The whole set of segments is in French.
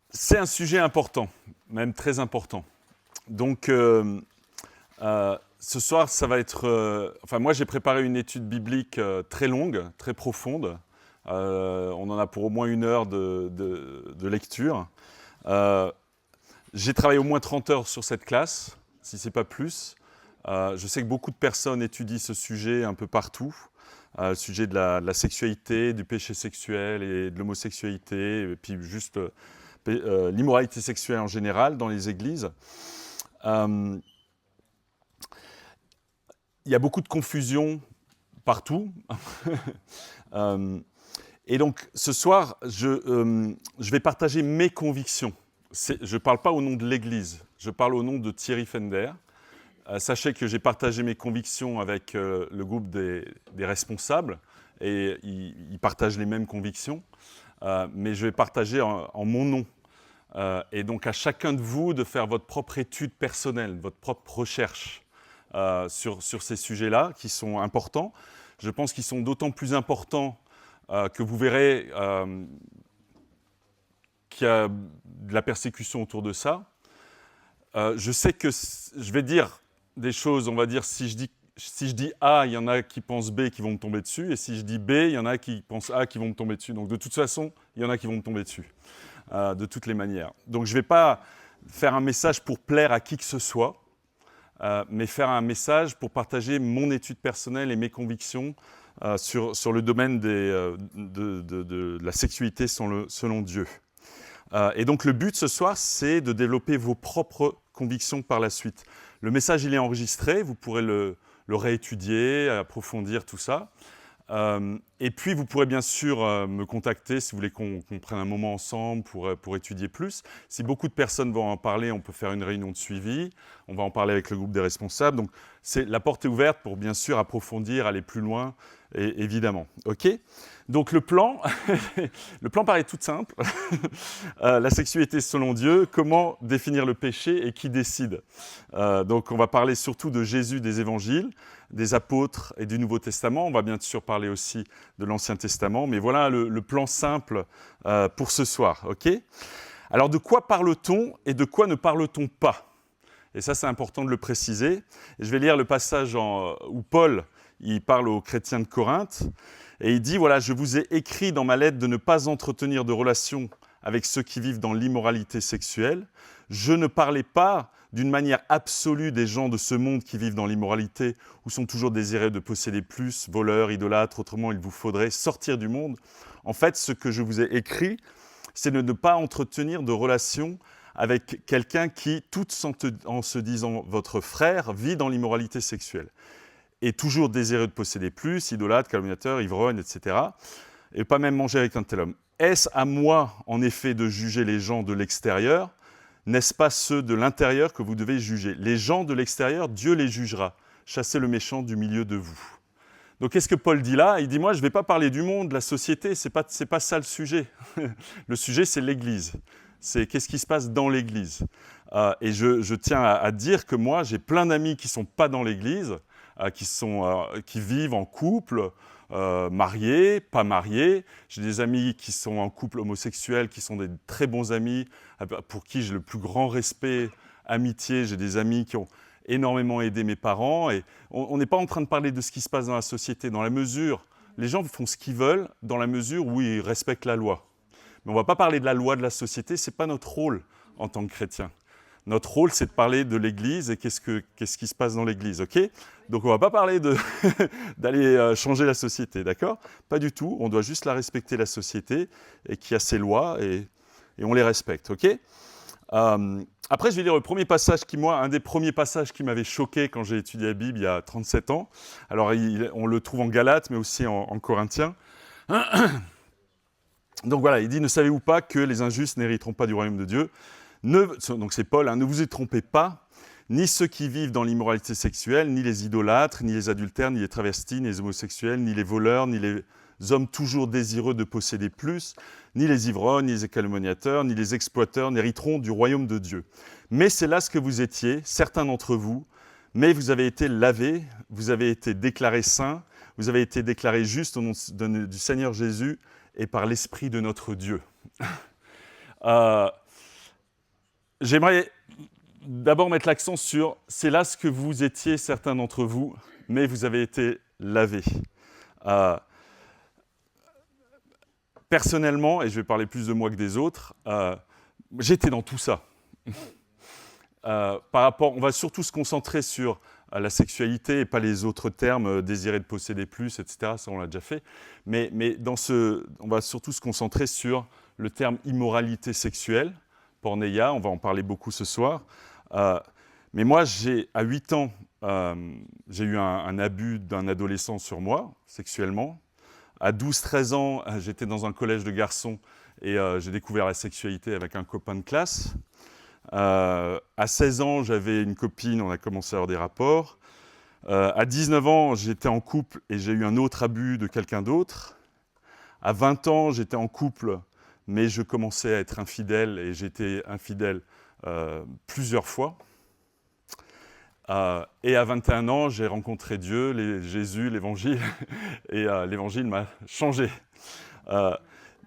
C'est un sujet important, même très important. Donc, ce soir, ça va être... enfin, moi, j'ai préparé une étude biblique très longue, très profonde. On en a pour au moins 1 heure de lecture. J'ai travaillé au moins 30 heures sur cette classe, si ce n'est pas plus. Je sais que beaucoup de personnes étudient ce sujet un peu partout. Le sujet de la sexualité, du péché sexuel et de l'homosexualité, et puis juste l'immoralité sexuelle en général dans les églises. Il y a beaucoup de confusion partout. Et donc, ce soir, je vais partager mes convictions. Je ne parle pas au nom de l'Église, je parle au nom de Thierry Fender. Sachez que j'ai partagé mes convictions avec le groupe des responsables, et ils partagent les mêmes convictions, mais je vais partager en mon nom. Et donc à chacun de vous de faire votre propre étude personnelle, votre propre recherche sur ces sujets-là qui sont importants. Je pense qu'ils sont d'autant plus importants que vous verrez qu'il y a de la persécution autour de ça. Je sais que je vais dire des choses, on va dire, si je dis A, il y en a qui pensent B qui vont me tomber dessus, et si je dis B, il y en a qui pensent A qui vont me tomber dessus. Donc de toute façon, il y en a qui vont me tomber dessus, de toutes les manières. Donc je ne vais pas faire un message pour plaire à qui que ce soit, mais faire un message pour partager mon étude personnelle et mes convictions sur le domaine de la sexualité selon Dieu. Et donc le but ce soir, c'est de développer vos propres convictions par la suite. Le message, il est enregistré, vous pourrez le réétudier, approfondir tout ça. Et puis, vous pourrez bien sûr me contacter si vous voulez qu'on prenne un moment ensemble pour étudier plus. Si beaucoup de personnes vont en parler, on peut faire une réunion de suivi. On va en parler avec le groupe des responsables. Donc, la porte est ouverte pour bien sûr approfondir, aller plus loin, évidemment. OK ? Donc, le plan paraît tout simple. La sexualité selon Dieu, comment définir le péché et qui décide ? Donc, on va parler surtout de Jésus des évangiles, des apôtres et du Nouveau Testament. On va bien sûr parler aussi de l'Ancien Testament, mais voilà le plan simple pour ce soir. OK ? Alors, de quoi parle-t-on et de quoi ne parle-t-on pas ? Et ça, c'est important de le préciser. Et je vais lire le passage où Paul il parle aux chrétiens de Corinthe, et il dit, voilà, « Je vous ai écrit dans ma lettre de ne pas entretenir de relations avec ceux qui vivent dans l'immoralité sexuelle. Je ne parlais pas d'une manière absolue des gens de ce monde qui vivent dans l'immoralité ou sont toujours désirés de posséder plus, voleurs, idolâtres, autrement il vous faudrait sortir du monde. En fait, ce que je vous ai écrit, c'est de ne pas entretenir de relations avec quelqu'un qui, tout en se disant votre frère, vit dans l'immoralité sexuelle. Et toujours désireux de posséder plus, idolâtre, calomniateur, ivrogne, etc. Et pas même manger avec un tel homme. Est-ce à moi, en effet, de juger les gens de l'extérieur ? N'est-ce pas ceux de l'intérieur que vous devez juger ? Les gens de l'extérieur, Dieu les jugera. Chassez le méchant du milieu de vous. Donc, qu'est-ce que Paul dit là ? Il dit, moi, je ne vais pas parler du monde, de la société, c'est pas ça le sujet. Le sujet, c'est l'Église. C'est qu'est-ce qui se passe dans l'Église. Et je tiens à dire que moi, j'ai plein d'amis qui ne sont pas dans l'Église, qui vivent en couple, mariés, pas mariés. J'ai des amis qui sont en couple homosexuel, qui sont des très bons amis, pour qui j'ai le plus grand respect, amitié. J'ai des amis qui ont énormément aidé mes parents. Et on n'est pas en train de parler de ce qui se passe dans la société, dans la mesure, les gens font ce qu'ils veulent, dans la mesure où ils respectent la loi. Mais on ne va pas parler de la loi de la société, ce n'est pas notre rôle en tant que chrétien. Notre rôle, c'est de parler de l'Église et qu'est-ce qui se passe dans l'Église, ok ? Donc, on ne va pas parler d'aller changer la société, d'accord ? Pas du tout, on doit juste la respecter, la société, et qui a ses lois, et on les respecte, ok ? Après, je vais lire le premier passage un des premiers passages qui m'avait choqué quand j'ai étudié la Bible il y a 37 ans. Alors, on le trouve en Galates, mais aussi en Corinthiens. Donc voilà, il dit « Ne savez-vous pas que les injustes n'hériteront pas du royaume de Dieu ?» Donc c'est Paul, ne vous y trompez pas, ni ceux qui vivent dans l'immoralité sexuelle, ni les idolâtres, ni les adultères, ni les travestis, ni les homosexuels, ni les voleurs, ni les hommes toujours désireux de posséder plus, ni les ivrognes, ni les calomniateurs, ni les exploiteurs n'hériteront du royaume de Dieu. Mais c'est là ce que vous étiez, certains d'entre vous, mais vous avez été lavés, vous avez été déclarés saints, vous avez été déclarés justes au nom du Seigneur Jésus et par l'Esprit de notre Dieu. j'aimerais d'abord mettre l'accent sur « c'est là ce que vous étiez, certains d'entre vous, mais vous avez été lavés ». Personnellement, et je vais parler plus de moi que des autres, j'étais dans tout ça. On va surtout se concentrer sur la sexualité et pas les autres termes, désirer de posséder plus, etc. Ça, on l'a déjà fait. Mais on va surtout se concentrer sur le terme immoralité sexuelle, porneia, on va en parler beaucoup ce soir. Mais moi, à 8 ans, j'ai eu un abus d'un adolescent sur moi, sexuellement. À 12-13 ans, j'étais dans un collège de garçons et j'ai découvert la sexualité avec un copain de classe. À 16 ans, j'avais une copine, on a commencé à avoir des rapports. À 19 ans, j'étais en couple et j'ai eu un autre abus de quelqu'un d'autre. À 20 ans, j'étais en couple, mais je commençais à être infidèle et j'étais infidèle plusieurs fois. Et à 21 ans, j'ai rencontré Dieu, Jésus, l'Évangile, et l'Évangile m'a changé.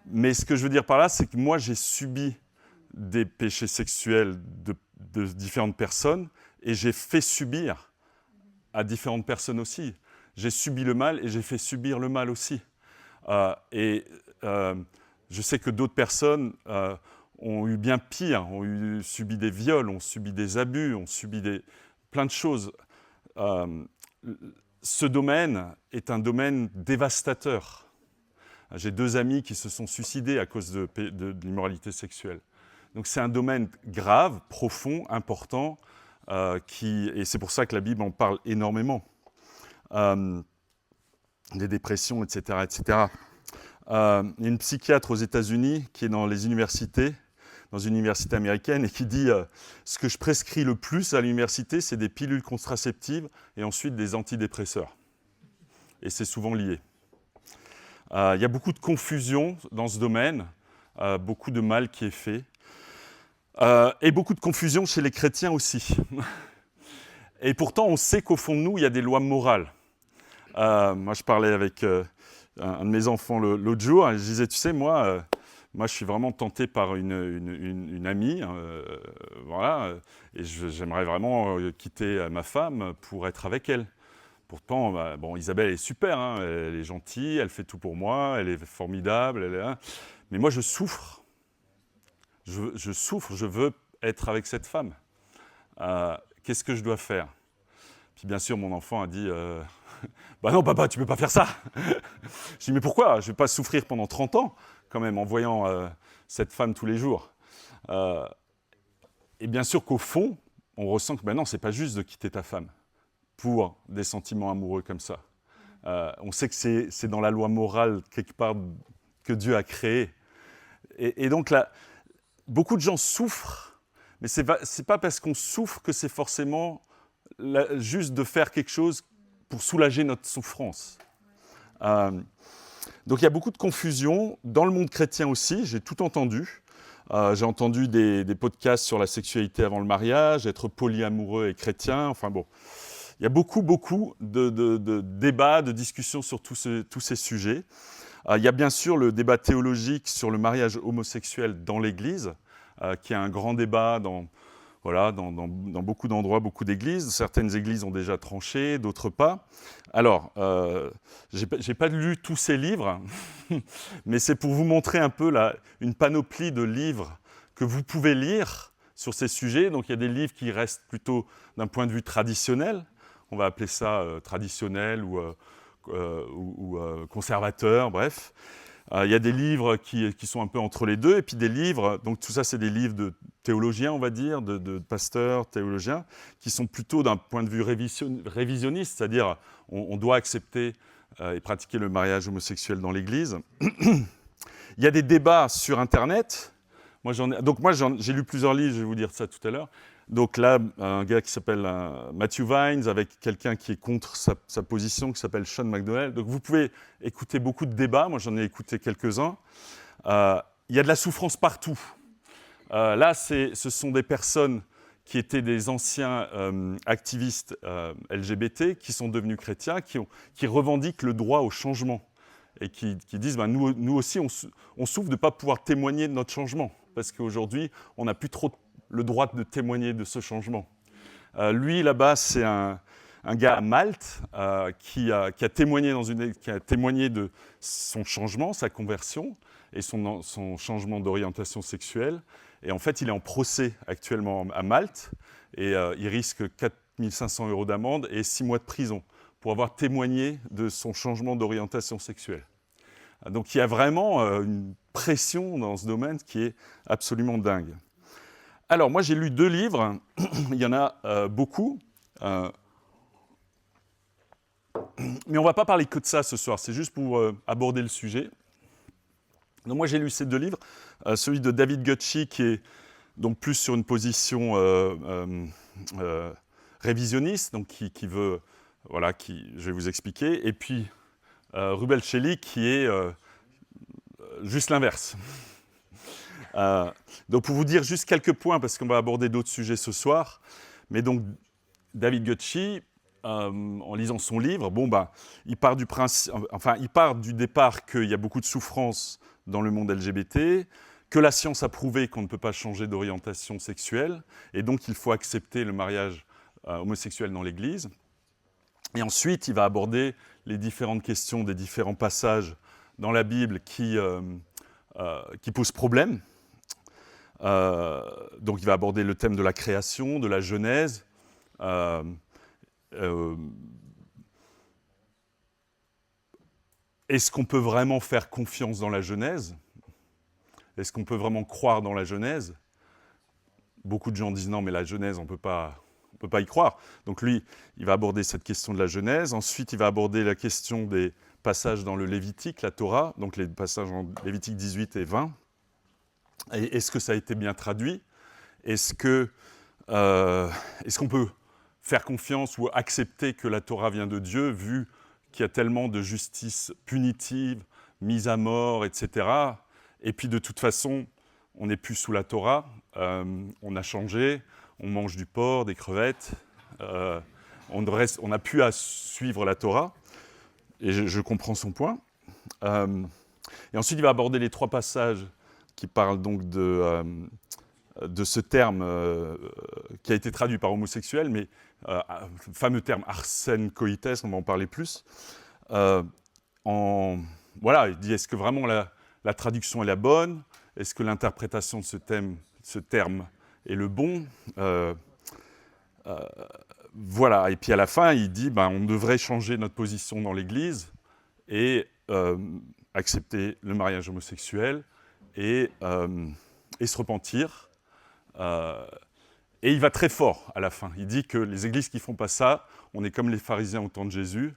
Mais ce que je veux dire par là, c'est que moi, j'ai subi des péchés sexuels de différentes personnes, et j'ai fait subir à différentes personnes aussi. J'ai subi le mal, et j'ai fait subir le mal aussi. Je sais que d'autres personnes ont eu bien pire, ont subi des viols, ont subi des abus, ont subi plein de choses. Ce domaine est un domaine dévastateur. J'ai 2 amis qui se sont suicidés à cause de l'immoralité sexuelle. Donc c'est un domaine grave, profond, important, et c'est pour ça que la Bible en parle énormément. Des dépressions, etc. etc. Il y a une psychiatre aux États-Unis qui est dans les universités, dans une université américaine, et qui dit ce que je prescris le plus à l'université, c'est des pilules contraceptives et ensuite des antidépresseurs. Et c'est souvent lié. Il y a beaucoup de confusion dans ce domaine, beaucoup de mal qui est fait, et beaucoup de confusion chez les chrétiens aussi. Et pourtant, on sait qu'au fond de nous, il y a des lois morales. Moi, je parlais avec un de mes enfants l'autre jour, et je disais, tu sais, moi, je suis vraiment tenté par une amie, voilà, et j'aimerais vraiment quitter ma femme pour être avec elle. Pourtant, bon, Isabelle est super, hein, elle est gentille, elle fait tout pour moi, elle est formidable, mais moi je souffre. Je souffre, je veux être avec cette femme. Qu'est-ce que je dois faire? Puis bien sûr, mon enfant a dit bah non, papa, tu peux pas faire ça. Je dis mais pourquoi? Je vais pas souffrir pendant 30 ans quand même en voyant cette femme tous les jours. Et bien sûr qu'au fond, on ressent que non, c'est pas juste de quitter ta femme pour des sentiments amoureux comme ça. On sait que c'est dans la loi morale quelque part que Dieu a créé. Et donc là, beaucoup de gens souffrent, mais c'est pas parce qu'on souffre que c'est forcément juste de faire quelque chose pour soulager notre souffrance. Donc il y a beaucoup de confusion dans le monde chrétien aussi, j'ai tout entendu. J'ai entendu des podcasts sur la sexualité avant le mariage, être polyamoureux et chrétien, enfin bon. Il y a beaucoup de débats, de discussions sur tous ces sujets. Il y a bien sûr le débat théologique sur le mariage homosexuel dans l'Église, qui est un grand débat dans beaucoup d'endroits, beaucoup d'églises. Certaines églises ont déjà tranché, d'autres pas. Alors, j'ai pas lu tous ces livres, mais c'est pour vous montrer un peu une panoplie de livres que vous pouvez lire sur ces sujets. Donc, il y a des livres qui restent plutôt d'un point de vue traditionnel. On va appeler ça traditionnel ou conservateur, bref. Il y a des livres qui sont un peu entre les deux, et puis des livres, donc tout ça c'est des livres de théologiens, on va dire, de pasteurs, théologiens, qui sont plutôt d'un point de vue révisionniste, c'est-à-dire on doit accepter et pratiquer le mariage homosexuel dans l'Église. Il y a des débats sur Internet. Moi, j'ai lu plusieurs livres, je vais vous dire ça tout à l'heure. Donc là, un gars qui s'appelle Matthew Vines, avec quelqu'un qui est contre sa position, qui s'appelle Sean McDonnell. Donc vous pouvez écouter beaucoup de débats, moi j'en ai écouté quelques-uns. Il y a de la souffrance partout. Là, ce sont des personnes qui étaient des anciens activistes LGBT, qui sont devenus chrétiens, qui revendiquent le droit au changement, et qui disent nous aussi, on souffre de ne pas pouvoir témoigner de notre changement, parce qu'aujourd'hui, on n'a plus trop le droit de témoigner de ce changement. Lui, là-bas, c'est un gars à Malte qui a témoigné de son changement, sa conversion et son changement d'orientation sexuelle. Et en fait, il est en procès actuellement à Malte et il risque 4 500 € d'amende et 6 mois de prison pour avoir témoigné de son changement d'orientation sexuelle. Donc il y a vraiment une pression dans ce domaine qui est absolument dingue. Alors moi j'ai lu 2 livres, il y en a beaucoup, mais on ne va pas parler que de ça ce soir, c'est juste pour aborder le sujet. Donc moi j'ai lu ces 2 livres, celui de David Gutsche qui est donc plus sur une position révisionniste, donc qui veut, voilà, je vais vous expliquer, et puis Rubel Shelly qui est juste l'inverse. Donc pour vous dire juste quelques points, parce qu'on va aborder d'autres sujets ce soir, mais donc David Gutsche, en lisant son livre, il part du départ qu'il y a beaucoup de souffrance dans le monde LGBT, que la science a prouvé qu'on ne peut pas changer d'orientation sexuelle, et donc il faut accepter le mariage homosexuel dans l'Église. Et ensuite, il va aborder les différentes questions des différents passages dans la Bible qui posent problème. Donc il va aborder le thème de la création, de la Genèse. Est-ce qu'on peut vraiment faire confiance dans la Genèse ? Est-ce qu'on peut vraiment croire dans la Genèse ? Beaucoup de gens disent non, mais la Genèse, on ne peut pas y croire. Donc lui, il va aborder cette question de la Genèse. Ensuite, il va aborder la question des passages dans le Lévitique, la Torah, donc les passages en Lévitique 18 et 20. Et est-ce que ça a été bien traduit ? Est-ce qu'on peut faire confiance ou accepter que la Torah vient de Dieu, vu qu'il y a tellement de justice punitive, mise à mort, etc. Et puis de toute façon, on n'est plus sous la Torah, on a changé, on mange du porc, des crevettes, on n'a plus à suivre la Torah, et je comprends son point. Et ensuite, il va aborder les 3 passages qui parlent donc de ce terme qui a été traduit par homosexuel, mais le fameux terme arsène coites, on va en parler plus. Voilà, il dit, est-ce que vraiment la traduction est la bonne ? Est-ce que l'interprétation de ce terme est le bon ? Voilà, et puis à la fin, il dit on devrait changer notre position dans l'Église et accepter le mariage homosexuel et se repentir. Et il va très fort à la fin. Il dit que les églises qui ne font pas ça, on est comme les pharisiens au temps de Jésus,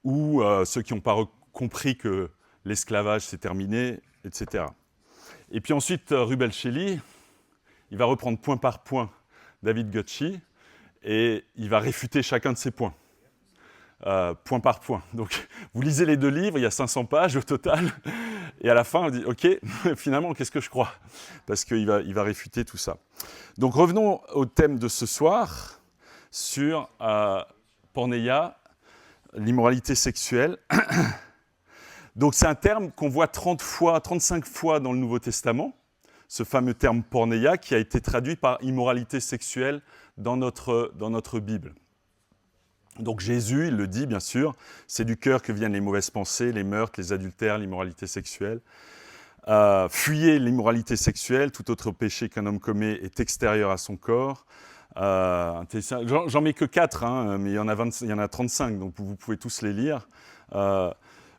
ou ceux qui n'ont pas compris que l'esclavage c'est terminé, etc. Et puis ensuite, Rubel Shelly, il va reprendre point par point David Gutsche et il va réfuter chacun de ces points, point par point. Donc, vous lisez les 2 livres, il y a 500 pages au total, et à la fin, on dit « Ok, finalement, qu'est-ce que je crois ?» Parce qu'il va réfuter tout ça. Donc, revenons au thème de ce soir, sur porneia, l'immoralité sexuelle. Donc, c'est un terme qu'on voit 35 fois dans le Nouveau Testament, ce fameux terme porneia qui a été traduit par immoralité sexuelle dans notre Bible. Donc Jésus, il le dit bien sûr, c'est du cœur que viennent les mauvaises pensées, les meurtres, les adultères, l'immoralité sexuelle. Fuyez l'immoralité sexuelle, tout autre péché qu'un homme commet est extérieur à son corps. J'en mets que 4, mais il y en a 35, donc vous pouvez tous les lire.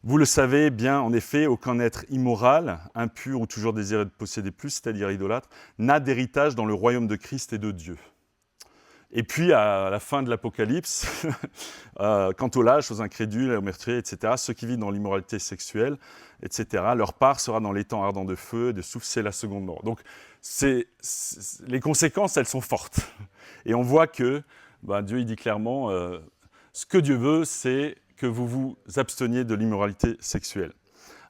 Vous le savez bien, en effet, aucun être immoral, impur ou toujours désireux de posséder plus, c'est-à-dire idolâtre, n'a d'héritage dans le royaume de Christ et de Dieu. Et puis, à la fin de l'Apocalypse, quant aux lâches, aux incrédules, aux meurtriers, etc., ceux qui vivent dans l'immoralité sexuelle, etc., leur part sera dans l'étang ardent de feu, de soufre, c'est la seconde mort. Donc, les conséquences, elles sont fortes. Et on voit que Dieu, il dit clairement, ce que Dieu veut, c'est que vous vous absteniez de l'immoralité sexuelle.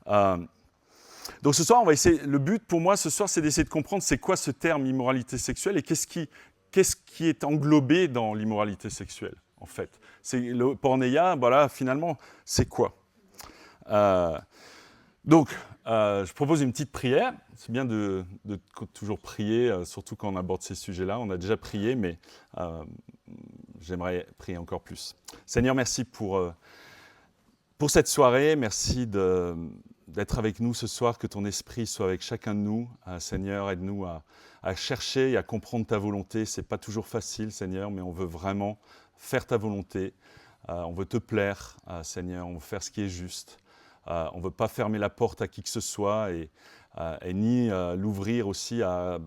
Donc ce soir, le but pour moi ce soir, c'est d'essayer de comprendre c'est quoi ce terme immoralité sexuelle et qu'est-ce qui est englobé dans l'immoralité sexuelle, en fait. C'est le porneia, voilà, finalement, c'est quoi Donc, je propose une petite prière. C'est bien de toujours prier, surtout quand on aborde ces sujets-là. On a déjà prié, mais j'aimerais prier encore plus. Seigneur, merci pour cette soirée. Merci d'être avec nous ce soir, que ton esprit soit avec chacun de nous. Seigneur, aide-nous à chercher et à comprendre ta volonté. Ce n'est pas toujours facile, Seigneur, mais on veut vraiment faire ta volonté. On veut te plaire, Seigneur, on veut faire ce qui est juste. On ne veut pas fermer la porte à qui que ce soit et ni l'ouvrir aussi à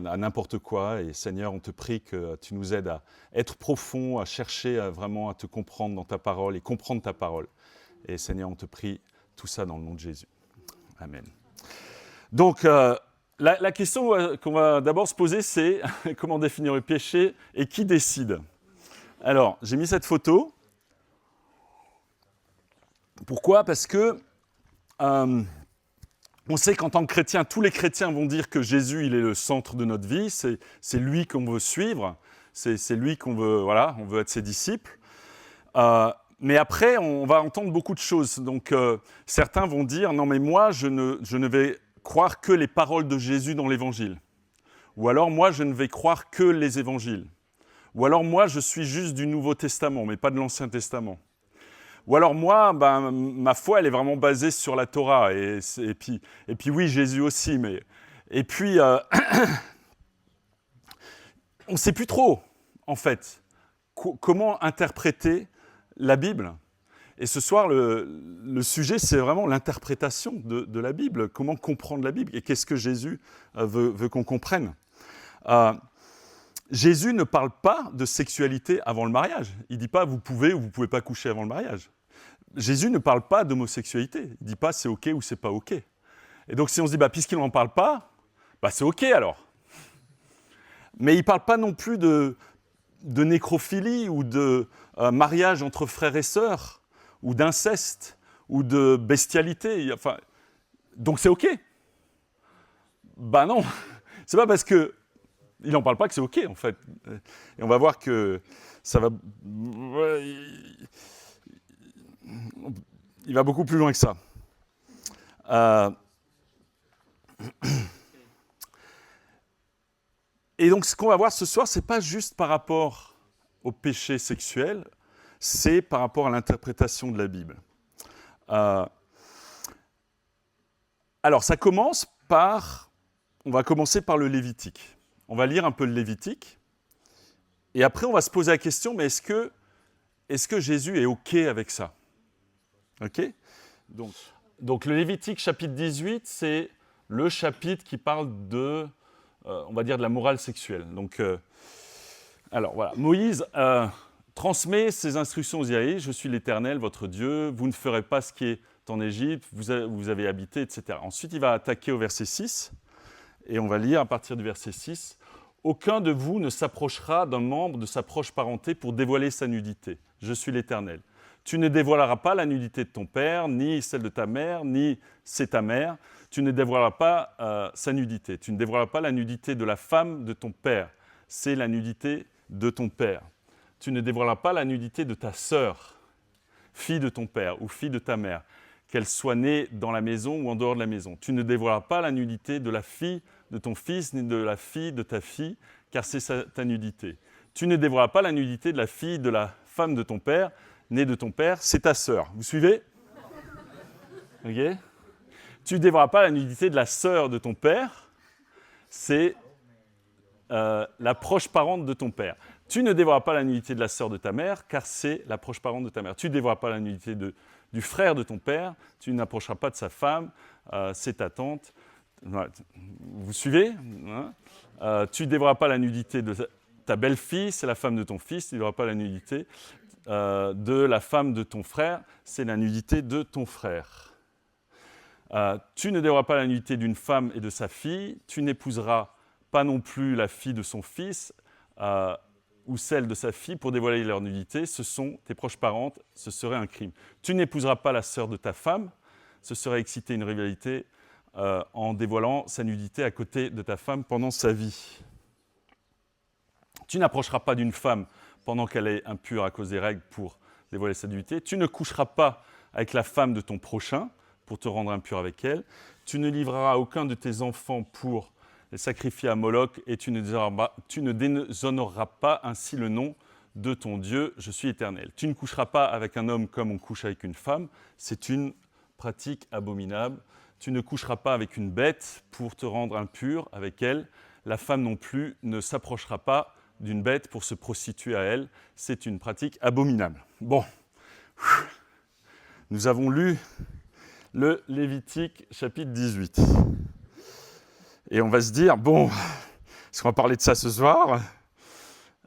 n'importe quoi. Et Seigneur, on te prie que tu nous aides à être profond, à chercher vraiment à te comprendre dans ta parole et comprendre ta parole. Et Seigneur, on te prie tout ça dans le nom de Jésus. Amen. Donc, la question qu'on va d'abord se poser, c'est comment définir le péché et qui décide ? Alors, j'ai mis cette photo. Pourquoi ? Parce que on sait qu'en tant que chrétien, tous les chrétiens vont dire que Jésus, il est le centre de notre vie, c'est lui qu'on veut suivre, c'est lui qu'on veut, voilà, on veut être ses disciples. Mais après, on va entendre beaucoup de choses. Donc, certains vont dire, non mais moi, je ne vais croire que les paroles de Jésus dans l'Évangile. Ou alors, moi, je ne vais croire que les Évangiles. Ou alors, moi, je suis juste du Nouveau Testament, mais pas de l'Ancien Testament. Ou alors moi, ma foi, elle est vraiment basée sur la Torah. Et puis oui, Jésus aussi. Et puis, on ne sait plus trop, en fait, comment interpréter la Bible. Et ce soir, le sujet, c'est vraiment l'interprétation de la Bible. Comment comprendre la Bible et qu'est-ce que Jésus veut qu'on comprenne. Jésus ne parle pas de sexualité avant le mariage. Il ne dit pas « vous pouvez ou vous ne pouvez pas coucher avant le mariage ». Jésus ne parle pas d'homosexualité. Il ne dit pas « c'est OK ou c'est pas OK ». Et donc si on se dit « puisqu'il n'en parle pas, c'est OK alors ». Mais il ne parle pas non plus de nécrophilie ou de mariage entre frères et sœurs, ou d'inceste, ou de bestialité. Enfin, donc c'est OK. Non, c'est pas parce que il n'en parle pas que c'est OK, en fait. Et on va voir que ça va... Il va beaucoup plus loin que ça. Et donc, ce qu'on va voir ce soir, ce n'est pas juste par rapport au péché sexuel, c'est par rapport à l'interprétation de la Bible. Alors, ça commence par... On va commencer par le Lévitique. On va lire un peu le Lévitique, et après on va se poser la question, mais est-ce que Jésus est OK avec ça ? OK ? Donc le Lévitique chapitre 18, c'est le chapitre qui parle de, on va dire, de la morale sexuelle. Donc, alors voilà, Moïse transmet ses instructions aux Israélites, je suis l'Éternel, votre Dieu, vous ne ferez pas ce qui est en Égypte, vous avez habité, etc. Ensuite, il va attaquer au verset 6, et on va lire à partir du verset 6. « Aucun de vous ne s'approchera d'un membre de sa proche parenté pour dévoiler sa nudité. Je suis l'Éternel. Tu ne dévoileras pas la nudité de ton père, ni celle de ta mère, ni c'est ta mère. Tu ne dévoileras pas sa nudité. Tu ne dévoileras pas la nudité de la femme de ton père. C'est la nudité de ton père. Tu ne dévoileras pas la nudité de ta sœur, fille de ton père ou fille de ta mère, qu'elle soit née dans la maison ou en dehors de la maison. Tu ne dévoileras pas la nudité de la fille de ton fils, ni de la fille de ta fille, car c'est ta nudité. Tu ne dévoileras pas la nudité de la fille de la femme de ton père, née de ton père, c'est ta sœur. Vous suivez ? Ok ? Tu ne dévoileras pas la nudité de la sœur de ton père, c'est la proche parente de ton père. Tu ne dévoileras pas la nudité de la sœur de ta mère, car c'est la proche parente de ta mère. Tu ne dévoileras pas la nudité du frère de ton père, tu n'approcheras pas de sa femme, c'est ta tante. Vous suivez ? Tu ne dévoileras pas la nudité de ta belle-fille, c'est la femme de ton fils, tu ne dévoileras pas la nudité de la femme de ton frère, c'est la nudité de ton frère. Tu ne dévoileras pas la nudité d'une femme et de sa fille, tu n'épouseras pas non plus la fille de son fils ou celle de sa fille pour dévoiler leur nudité, ce sont tes proches parentes, ce serait un crime. Tu n'épouseras pas la sœur de ta femme, ce serait exciter une rivalité en dévoilant sa nudité à côté de ta femme pendant sa vie. Tu n'approcheras pas d'une femme pendant qu'elle est impure à cause des règles pour dévoiler sa nudité. Tu ne coucheras pas avec la femme de ton prochain. pour te rendre impur avec elle. Tu ne livreras aucun de tes enfants pour les sacrifier à Moloch, et tu ne déshonoreras pas ainsi le nom de ton Dieu, je suis éternel. Tu ne coucheras pas avec un homme comme on couche avec une femme, c'est une pratique abominable. Tu ne coucheras pas avec une bête pour te rendre impur avec elle. La femme non plus ne s'approchera pas d'une bête pour se prostituer à elle. C'est une pratique abominable. Bon, nous avons lu le Lévitique chapitre 18. Et on va se dire, bon, est-ce qu'on va parler de ça ce soir ?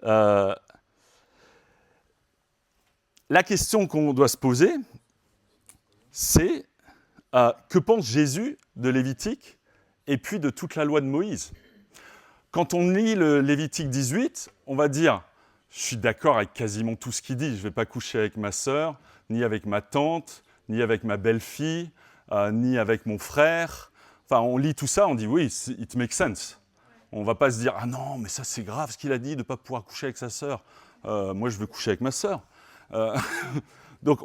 La question qu'on doit se poser, c'est que pense Jésus de Lévitique et puis de toute la loi de Moïse ? Quand on lit le Lévitique 18, on va dire « je suis d'accord avec quasiment tout ce qu'il dit, je ne vais pas coucher avec ma sœur, ni avec ma tante, ni avec ma belle-fille, ni avec mon frère ». Enfin, on lit tout ça, on dit « oui, it makes sense ». On ne va pas se dire « ah non, mais ça c'est grave ce qu'il a dit de ne pas pouvoir coucher avec sa sœur. Moi, je veux coucher avec ma sœur ». Donc,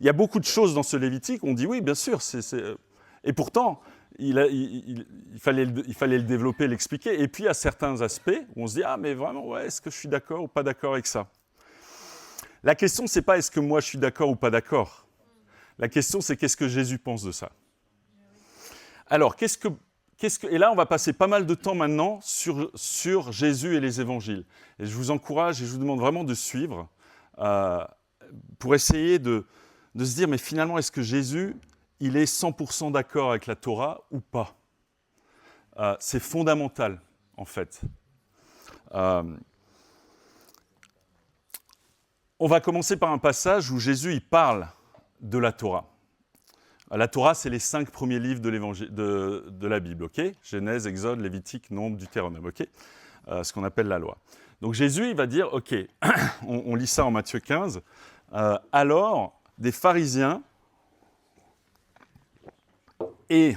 il y a beaucoup de choses dans ce Lévitique, on dit oui, bien sûr. Et pourtant, il fallait le développer, l'expliquer. Et puis, il y a certains aspects où on se dit, ah, mais vraiment, ouais, est-ce que je suis d'accord ou pas d'accord avec ça ? La question, ce n'est pas est-ce que moi je suis d'accord ou pas d'accord. La question, c'est qu'est-ce que Jésus pense de ça ? Alors, et là, on va passer pas mal de temps maintenant sur Jésus et les évangiles. Et je vous encourage et je vous demande vraiment de suivre pour essayer de se dire, mais finalement, est-ce que Jésus, il est 100% d'accord avec la Torah ou pas ? C'est fondamental, en fait. On va commencer par un passage où Jésus, il parle de la Torah. La Torah, c'est les 5 premiers livres de la Bible, ok ? Genèse, Exode, Lévitique, Nombre, Deutéronome, ok ? Ce qu'on appelle la loi. Donc Jésus, il va dire, ok, on lit ça en Matthieu 15, alors des pharisiens et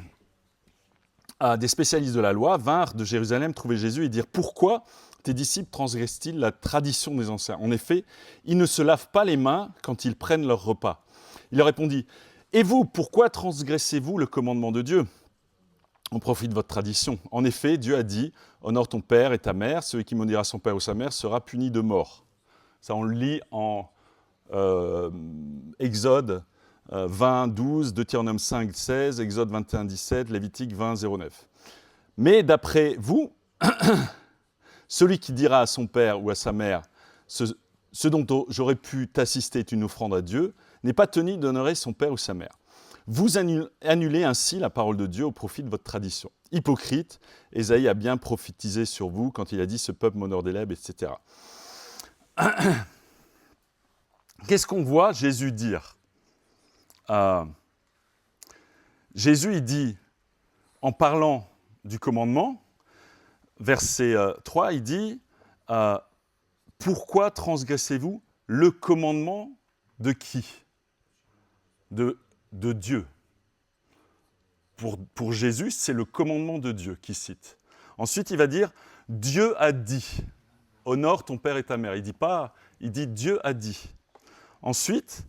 des spécialistes de la loi vinrent de Jérusalem trouver Jésus et dire « Pourquoi tes disciples transgressent-ils la tradition des anciens ? En effet, ils ne se lavent pas les mains quand ils prennent leur repas. » Il leur répondit « Et vous, pourquoi transgressez-vous le commandement de Dieu ? On profite de votre tradition. En effet, Dieu a dit « Honore ton père et ta mère, celui qui maudira son père ou sa mère sera puni de mort. » Ça, on le lit en Exode 20, 12, Deutéronome 5, 16, Exode 21, 17, Lévitique 20, 09. Mais d'après vous, celui qui dira à son père ou à sa mère « Ce dont j'aurais pu t'assister est une offrande à Dieu », n'est pas tenu d'honorer son père ou sa mère. Vous annulez ainsi la parole de Dieu au profit de votre tradition. Hypocrite, Ésaïe a bien prophétisé sur vous quand il a dit « Ce peuple m'honore des lèvres », etc. Qu'est-ce qu'on voit Jésus dire ? Jésus, il dit, en parlant du commandement, verset 3, il dit « Pourquoi transgressez-vous le commandement de qui ? De Dieu. » Pour Jésus, c'est le commandement de Dieu qu'il cite. Ensuite, il va dire « Dieu a dit ». Honore ton père et ta mère. Il dit Dieu a dit. Ensuite,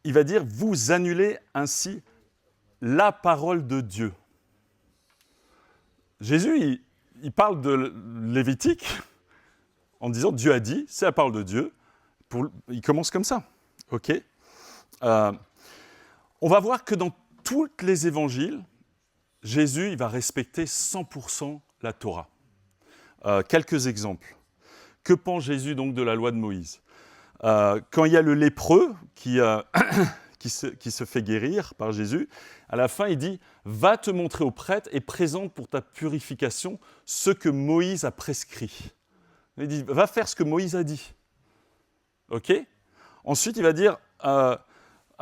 il va dire vous annulez ainsi la parole de Dieu. Jésus, il parle de Lévitique en disant Dieu a dit, c'est la parole de Dieu. Il commence comme ça. Ok. On va voir que dans tous les évangiles, Jésus il va respecter 100% la Torah. Quelques exemples. Que pense Jésus donc de la loi de Moïse ? Quand il y a le lépreux qui se fait guérir par Jésus, à la fin il dit « Va te montrer au prêtre et présente pour ta purification ce que Moïse a prescrit. » Il dit « Va faire ce que Moïse a dit. » Ok ? Ensuite il va dire à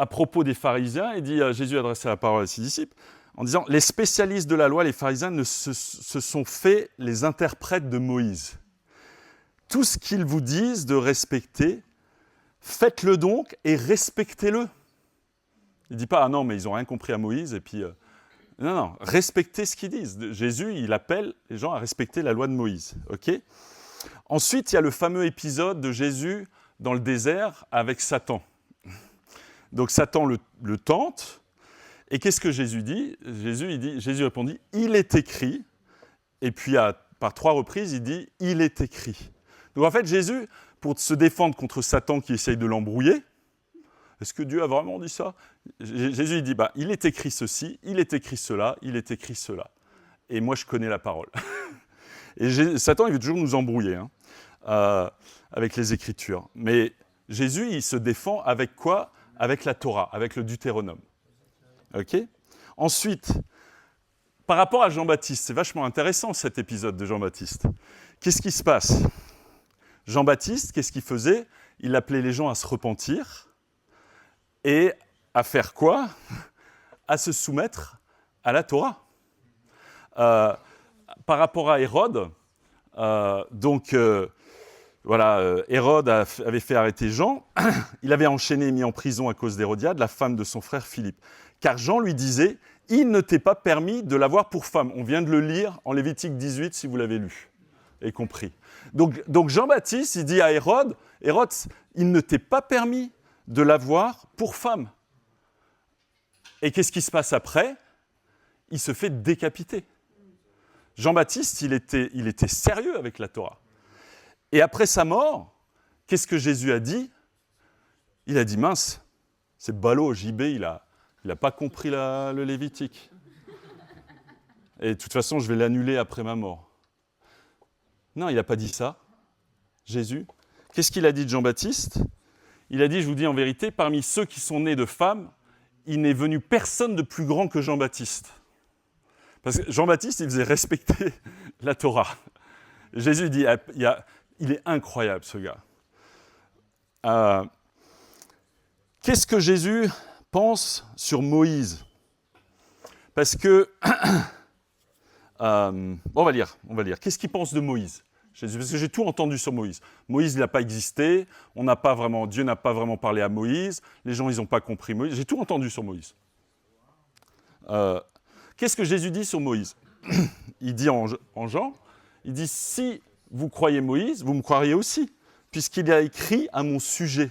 propos des pharisiens, il dit Jésus adressait la parole à ses disciples en disant « Les spécialistes de la loi, les pharisiens, se sont fait les interprètes de Moïse. Tout ce qu'ils vous disent de respecter, faites-le donc et respectez-le. » Il ne dit pas « Ah non, mais ils n'ont rien compris à Moïse. » et puis non, respectez ce qu'ils disent. Jésus, il appelle les gens à respecter la loi de Moïse. Okay ? Ensuite, il y a le fameux épisode de Jésus dans le désert avec Satan. Donc Satan le tente, Et qu'est-ce que Jésus dit ? Jésus répondit, il est écrit, et puis par 3 reprises, il dit, il est écrit. Donc en fait, Jésus, pour se défendre contre Satan qui essaye de l'embrouiller, est-ce que Dieu a vraiment dit ça ? Jésus il dit, il est écrit ceci, il est écrit cela, il est écrit cela. Et moi, je connais la parole. Et Satan, il veut toujours nous embrouiller avec les Écritures. Mais Jésus, il se défend avec quoi ? Avec la Torah, avec le Deutéronome. Ok ? Ensuite, par rapport à Jean-Baptiste, c'est vachement intéressant cet épisode de Jean-Baptiste. Qu'est-ce qui se passe ? Jean-Baptiste, qu'est-ce qu'il faisait ? Il appelait les gens à se repentir et à faire quoi ? À se soumettre à la Torah. Par rapport à Hérode, Hérode avait fait arrêter Jean. Il avait enchaîné et mis en prison à cause d'Hérodiade, la femme de son frère Philippe. Car Jean lui disait, il ne t'est pas permis de l'avoir pour femme. On vient de le lire en Lévitique 18, si vous l'avez lu et compris. Donc Jean-Baptiste, il dit à Hérode, il ne t'est pas permis de l'avoir pour femme. Et qu'est-ce qui se passe après ? Il se fait décapiter. Jean-Baptiste, il était sérieux avec la Torah. Et après sa mort, qu'est-ce que Jésus a dit ? Il a dit, mince, c'est ballot, JB, il n'a pas compris le Lévitique. Et de toute façon, je vais l'annuler après ma mort. Non, il n'a pas dit ça, Jésus. Qu'est-ce qu'il a dit de Jean-Baptiste ? Il a dit, je vous dis en vérité, parmi ceux qui sont nés de femmes, il n'est venu personne de plus grand que Jean-Baptiste. Parce que Jean-Baptiste, il faisait respecter la Torah. Jésus dit, il est incroyable ce gars. Qu'est-ce que Jésus pense sur Moïse ? Parce que, on va lire. Qu'est-ce qu'il pense de Moïse ? Jésus, parce que j'ai tout entendu sur Moïse. Moïse, il n'a pas existé, Dieu n'a pas vraiment parlé à Moïse, les gens, ils n'ont pas compris Moïse. J'ai tout entendu sur Moïse. Qu'est-ce que Jésus dit sur Moïse ? Il dit en Jean, il dit, si vous croyez Moïse, vous me croiriez aussi, puisqu'il a écrit à mon sujet.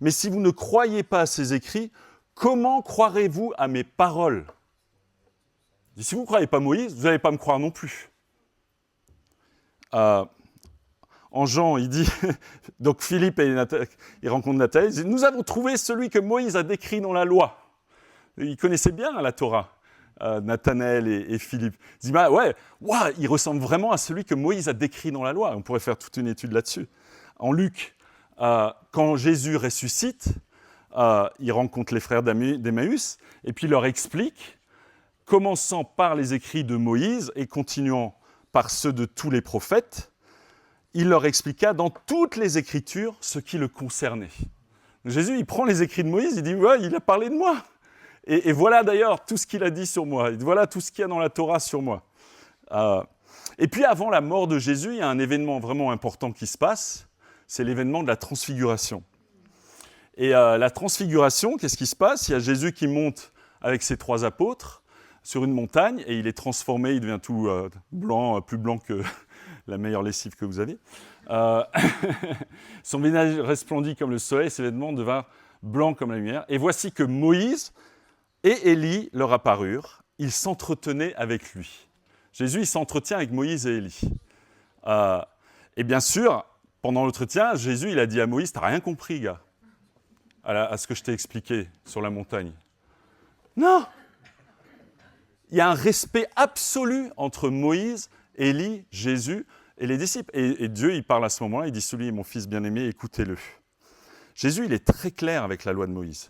Mais si vous ne croyez pas à ses écrits, comment croirez-vous à mes paroles ? Il dit, si vous ne croyez pas Moïse, vous n'allez pas me croire non plus. En Jean, il dit, donc Philippe il rencontre Nathanaël, il dit, nous avons trouvé celui que Moïse a décrit dans la loi. Il connaissait bien la Torah. Nathanaël et Philippe. Il dit, il ressemble vraiment à celui que Moïse a décrit dans la loi. On pourrait faire toute une étude là-dessus. En Luc, quand Jésus ressuscite, il rencontre les frères d'Emmaüs, et puis il leur explique, commençant par les écrits de Moïse et continuant par ceux de tous les prophètes, il leur expliqua dans toutes les Écritures ce qui le concernait. Jésus, il prend les écrits de Moïse, il dit, il a parlé de moi. Et voilà d'ailleurs tout ce qu'il a dit sur moi. Et voilà tout ce qu'il y a dans la Torah sur moi. Et puis avant la mort de Jésus, il y a un événement vraiment important qui se passe. C'est l'événement de la transfiguration. Et la transfiguration, qu'est-ce qui se passe ? Il y a Jésus qui monte avec ses 3 apôtres sur une montagne et il est transformé, il devient tout blanc, plus blanc que la meilleure lessive que vous avez. Son visage resplendit comme le soleil, ses vêtements devinrent blancs comme la lumière. Et voici que Moïse et Élie leur apparurent, ils s'entretenaient avec lui. Jésus, il s'entretient avec Moïse et Élie. Et bien sûr, pendant l'entretien, Jésus, il a dit à Moïse, « T'as rien compris, gars, à ce que je t'ai expliqué sur la montagne. » Non ! Il y a un respect absolu entre Moïse, Élie, Jésus et les disciples. Et Dieu, il parle à ce moment-là, il dit, « Celui est mon fils bien-aimé, écoutez-le. » Jésus, il est très clair avec la loi de Moïse.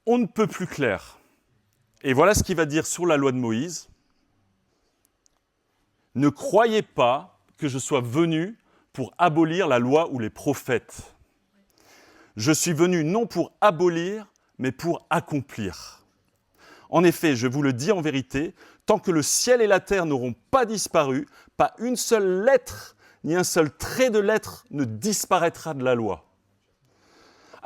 On ne peut plus clair. Et voilà ce qu'il va dire sur la loi de Moïse. « Ne croyez pas que je sois venu pour abolir la loi ou les prophètes. Je suis venu non pour abolir, mais pour accomplir. En effet, je vous le dis en vérité, tant que le ciel et la terre n'auront pas disparu, pas une seule lettre, ni un seul trait de lettre ne disparaîtra de la loi.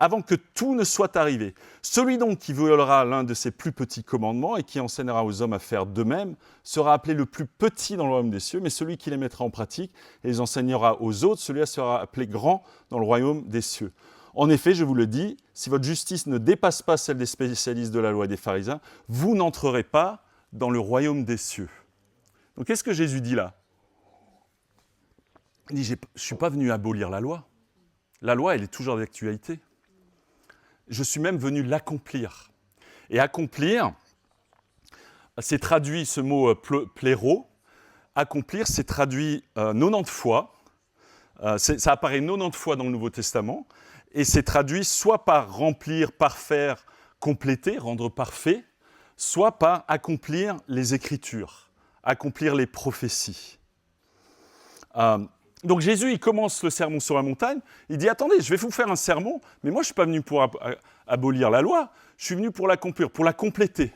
Avant que tout ne soit arrivé. Celui donc qui violera l'un de ces plus petits commandements et qui enseignera aux hommes à faire de même sera appelé le plus petit dans le royaume des cieux, mais celui qui les mettra en pratique et les enseignera aux autres, celui-là sera appelé grand dans le royaume des cieux. » En effet, je vous le dis, si votre justice ne dépasse pas celle des spécialistes de la loi et des pharisiens, vous n'entrerez pas dans le royaume des cieux. Donc qu'est-ce que Jésus dit là? Il dit, je ne suis pas venu abolir la loi. La loi, elle est toujours d'actualité. Je suis même venu l'accomplir. Et accomplir, c'est traduit, ce mot pléro, accomplir, c'est traduit 90 fois. Ça apparaît 90 fois dans le Nouveau Testament. Et c'est traduit soit par remplir, parfaire, compléter, rendre parfait, soit par accomplir les Écritures, accomplir les prophéties. Donc Jésus, il commence le sermon sur la montagne, il dit « Attendez, je vais vous faire un sermon, mais moi je ne suis pas venu pour abolir la loi, je suis venu pour l'accomplir, pour la compléter.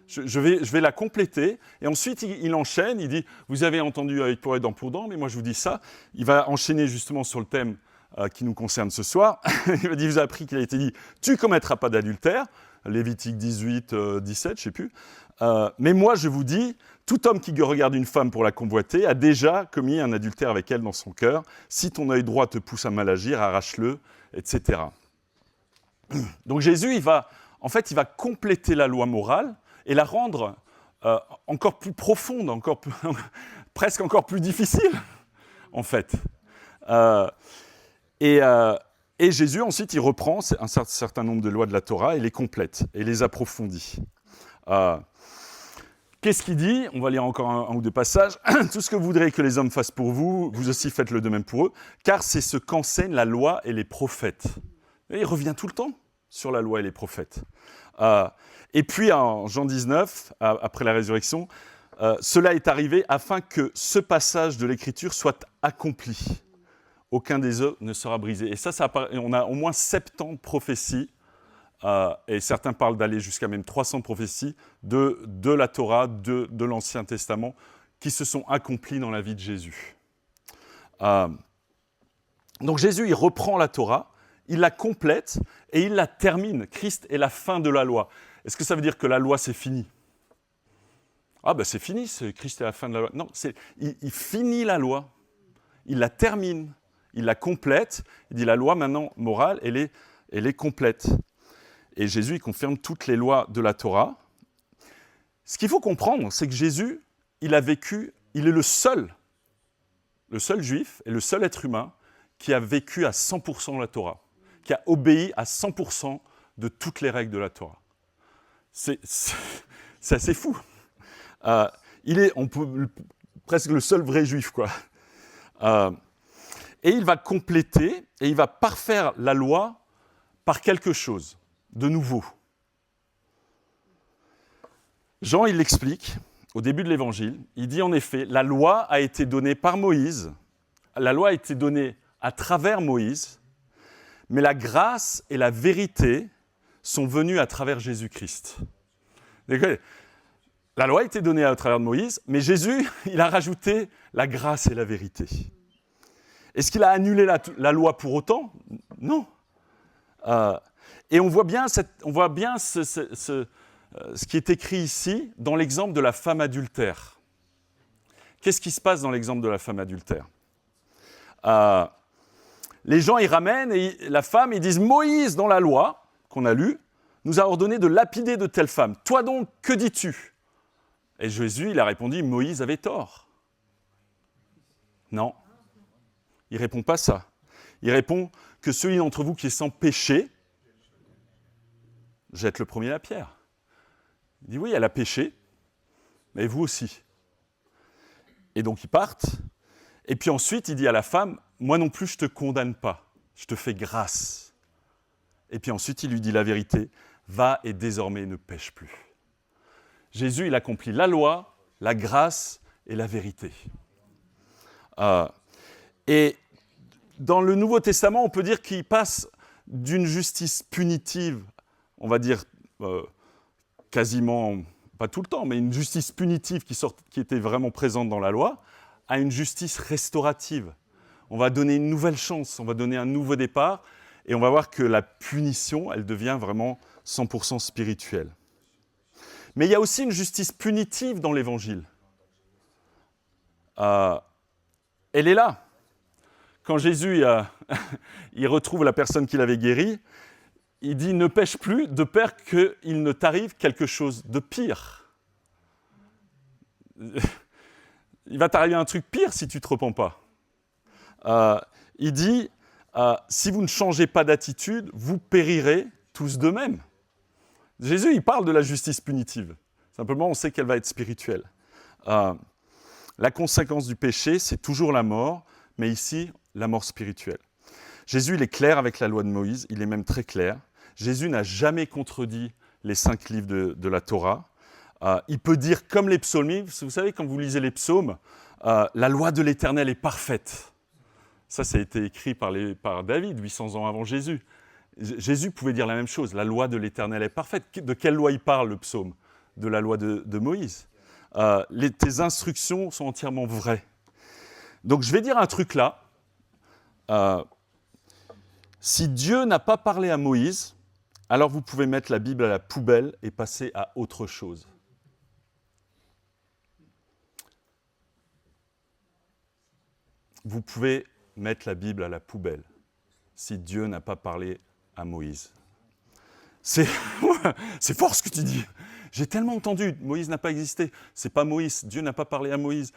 Je vais la compléter. » Et ensuite, il enchaîne, il dit « Vous avez entendu œil pour œil, dent pour dent, mais moi je vous dis ça. » Il va enchaîner justement sur le thème qui nous concerne ce soir. Il va dire « Vous avez appris qu'il a été dit « Tu ne commettras pas d'adultère. » Lévitique 18, 17, je ne sais plus. Mais moi je vous dis, tout homme qui regarde une femme pour la convoiter a déjà commis un adultère avec elle dans son cœur. Si ton œil droit te pousse à mal agir, arrache-le, etc. Donc Jésus, il va compléter la loi morale et la rendre encore plus profonde, presque encore plus difficile, en fait. Et Jésus, ensuite, il reprend un certain nombre de lois de la Torah et les complète, et les approfondit. Qu'est-ce qu'il dit? On va lire encore un ou deux passages. « Tout ce que vous voudrez que les hommes fassent pour vous, vous aussi faites-le de même pour eux, car c'est ce qu'enseignent la loi et les prophètes. » Et il revient tout le temps sur la loi et les prophètes. Et puis, en Jean 19, après la résurrection, « Cela est arrivé afin que ce passage de l'Écriture soit accompli. Aucun des œufs ne sera brisé. » Et ça on a au moins 70 prophéties, et certains parlent d'aller jusqu'à même 300 prophéties de la Torah, de l'Ancien Testament, qui se sont accomplies dans la vie de Jésus. Donc Jésus, il reprend la Torah, il la complète et il la termine. Christ est la fin de la loi. Est-ce que ça veut dire que la loi, c'est fini? Ah ben c'est fini, Christ est la fin de la loi. Non, il finit la loi, il la termine. Il la complète, il dit la loi maintenant morale, elle est complète. Et Jésus, il confirme toutes les lois de la Torah. Ce qu'il faut comprendre, c'est que Jésus, il est le seul juif et le seul être humain qui a vécu à 100% la Torah, qui a obéi à 100% de toutes les règles de la Torah. C'est assez fou. Presque le seul vrai juif, quoi. Et il va compléter et il va parfaire la loi par quelque chose de nouveau. Jean, il l'explique au début de l'Évangile. Il dit en effet, la loi a été donnée par Moïse, la loi a été donnée à travers Moïse, mais la grâce et la vérité sont venues à travers Jésus-Christ. La loi a été donnée à travers Moïse, mais Jésus, il a rajouté la grâce et la vérité. Est-ce qu'il a annulé la loi pour autant? Non. Et on voit bien, ce qui est écrit ici dans l'exemple de la femme adultère. Qu'est-ce qui se passe dans l'exemple de la femme adultère? Les gens, ils ramènent la femme, ils disent « Moïse, dans la loi, qu'on a lue, nous a ordonné de lapider de telle femme. Toi donc, que dis-tu » Et Jésus, il a répondu « Moïse avait tort. » Non. Il ne répond pas ça. Il répond que celui d'entre vous qui est sans péché jette le premier la pierre. Il dit oui, elle a péché, mais vous aussi. Et donc ils partent. Et puis ensuite, il dit à la femme, moi non plus je ne te condamne pas, je te fais grâce. Et puis ensuite, il lui dit la vérité, va et désormais ne pêche plus. Jésus, il accomplit la loi, la grâce et la vérité. Et dans le Nouveau Testament, on peut dire qu'il passe d'une justice punitive, on va dire quasiment, pas tout le temps, mais une justice punitive qui était vraiment présente dans la loi, à une justice restaurative. On va donner une nouvelle chance, on va donner un nouveau départ, et on va voir que la punition, elle devient vraiment 100% spirituelle. Mais il y a aussi une justice punitive dans l'Évangile. Elle est là. quand Jésus il retrouve la personne qu'il avait guérie, il dit « Ne pêche plus de peur qu'il ne t'arrive quelque chose de pire. » Il va t'arriver un truc pire si tu ne te repens pas. Il dit si vous ne changez pas d'attitude, vous périrez tous de même. Jésus, il parle de la justice punitive. Simplement, on sait qu'elle va être spirituelle. La conséquence du péché, c'est toujours la mort, mais ici, la mort spirituelle. Jésus, il est clair avec la loi de Moïse, il est même très clair. Jésus n'a jamais contredit les 5 livres de la Torah. Il peut dire, comme les psalmistes, vous savez, quand vous lisez les psaumes, la loi de l'Éternel est parfaite. Ça a été écrit par David, 800 ans avant Jésus. Jésus pouvait dire la même chose, la loi de l'Éternel est parfaite. De quelle loi il parle, le psaume? De la loi de Moïse. Tes instructions sont entièrement vraies. Donc je vais dire un truc là. Si Dieu n'a pas parlé à Moïse, alors vous pouvez mettre la Bible à la poubelle et passer à autre chose. Vous pouvez mettre la Bible à la poubelle si Dieu n'a pas parlé à Moïse. C'est fort ce que tu dis. J'ai tellement entendu, Moïse n'a pas existé. C'est pas Moïse, Dieu n'a pas parlé à Moïse.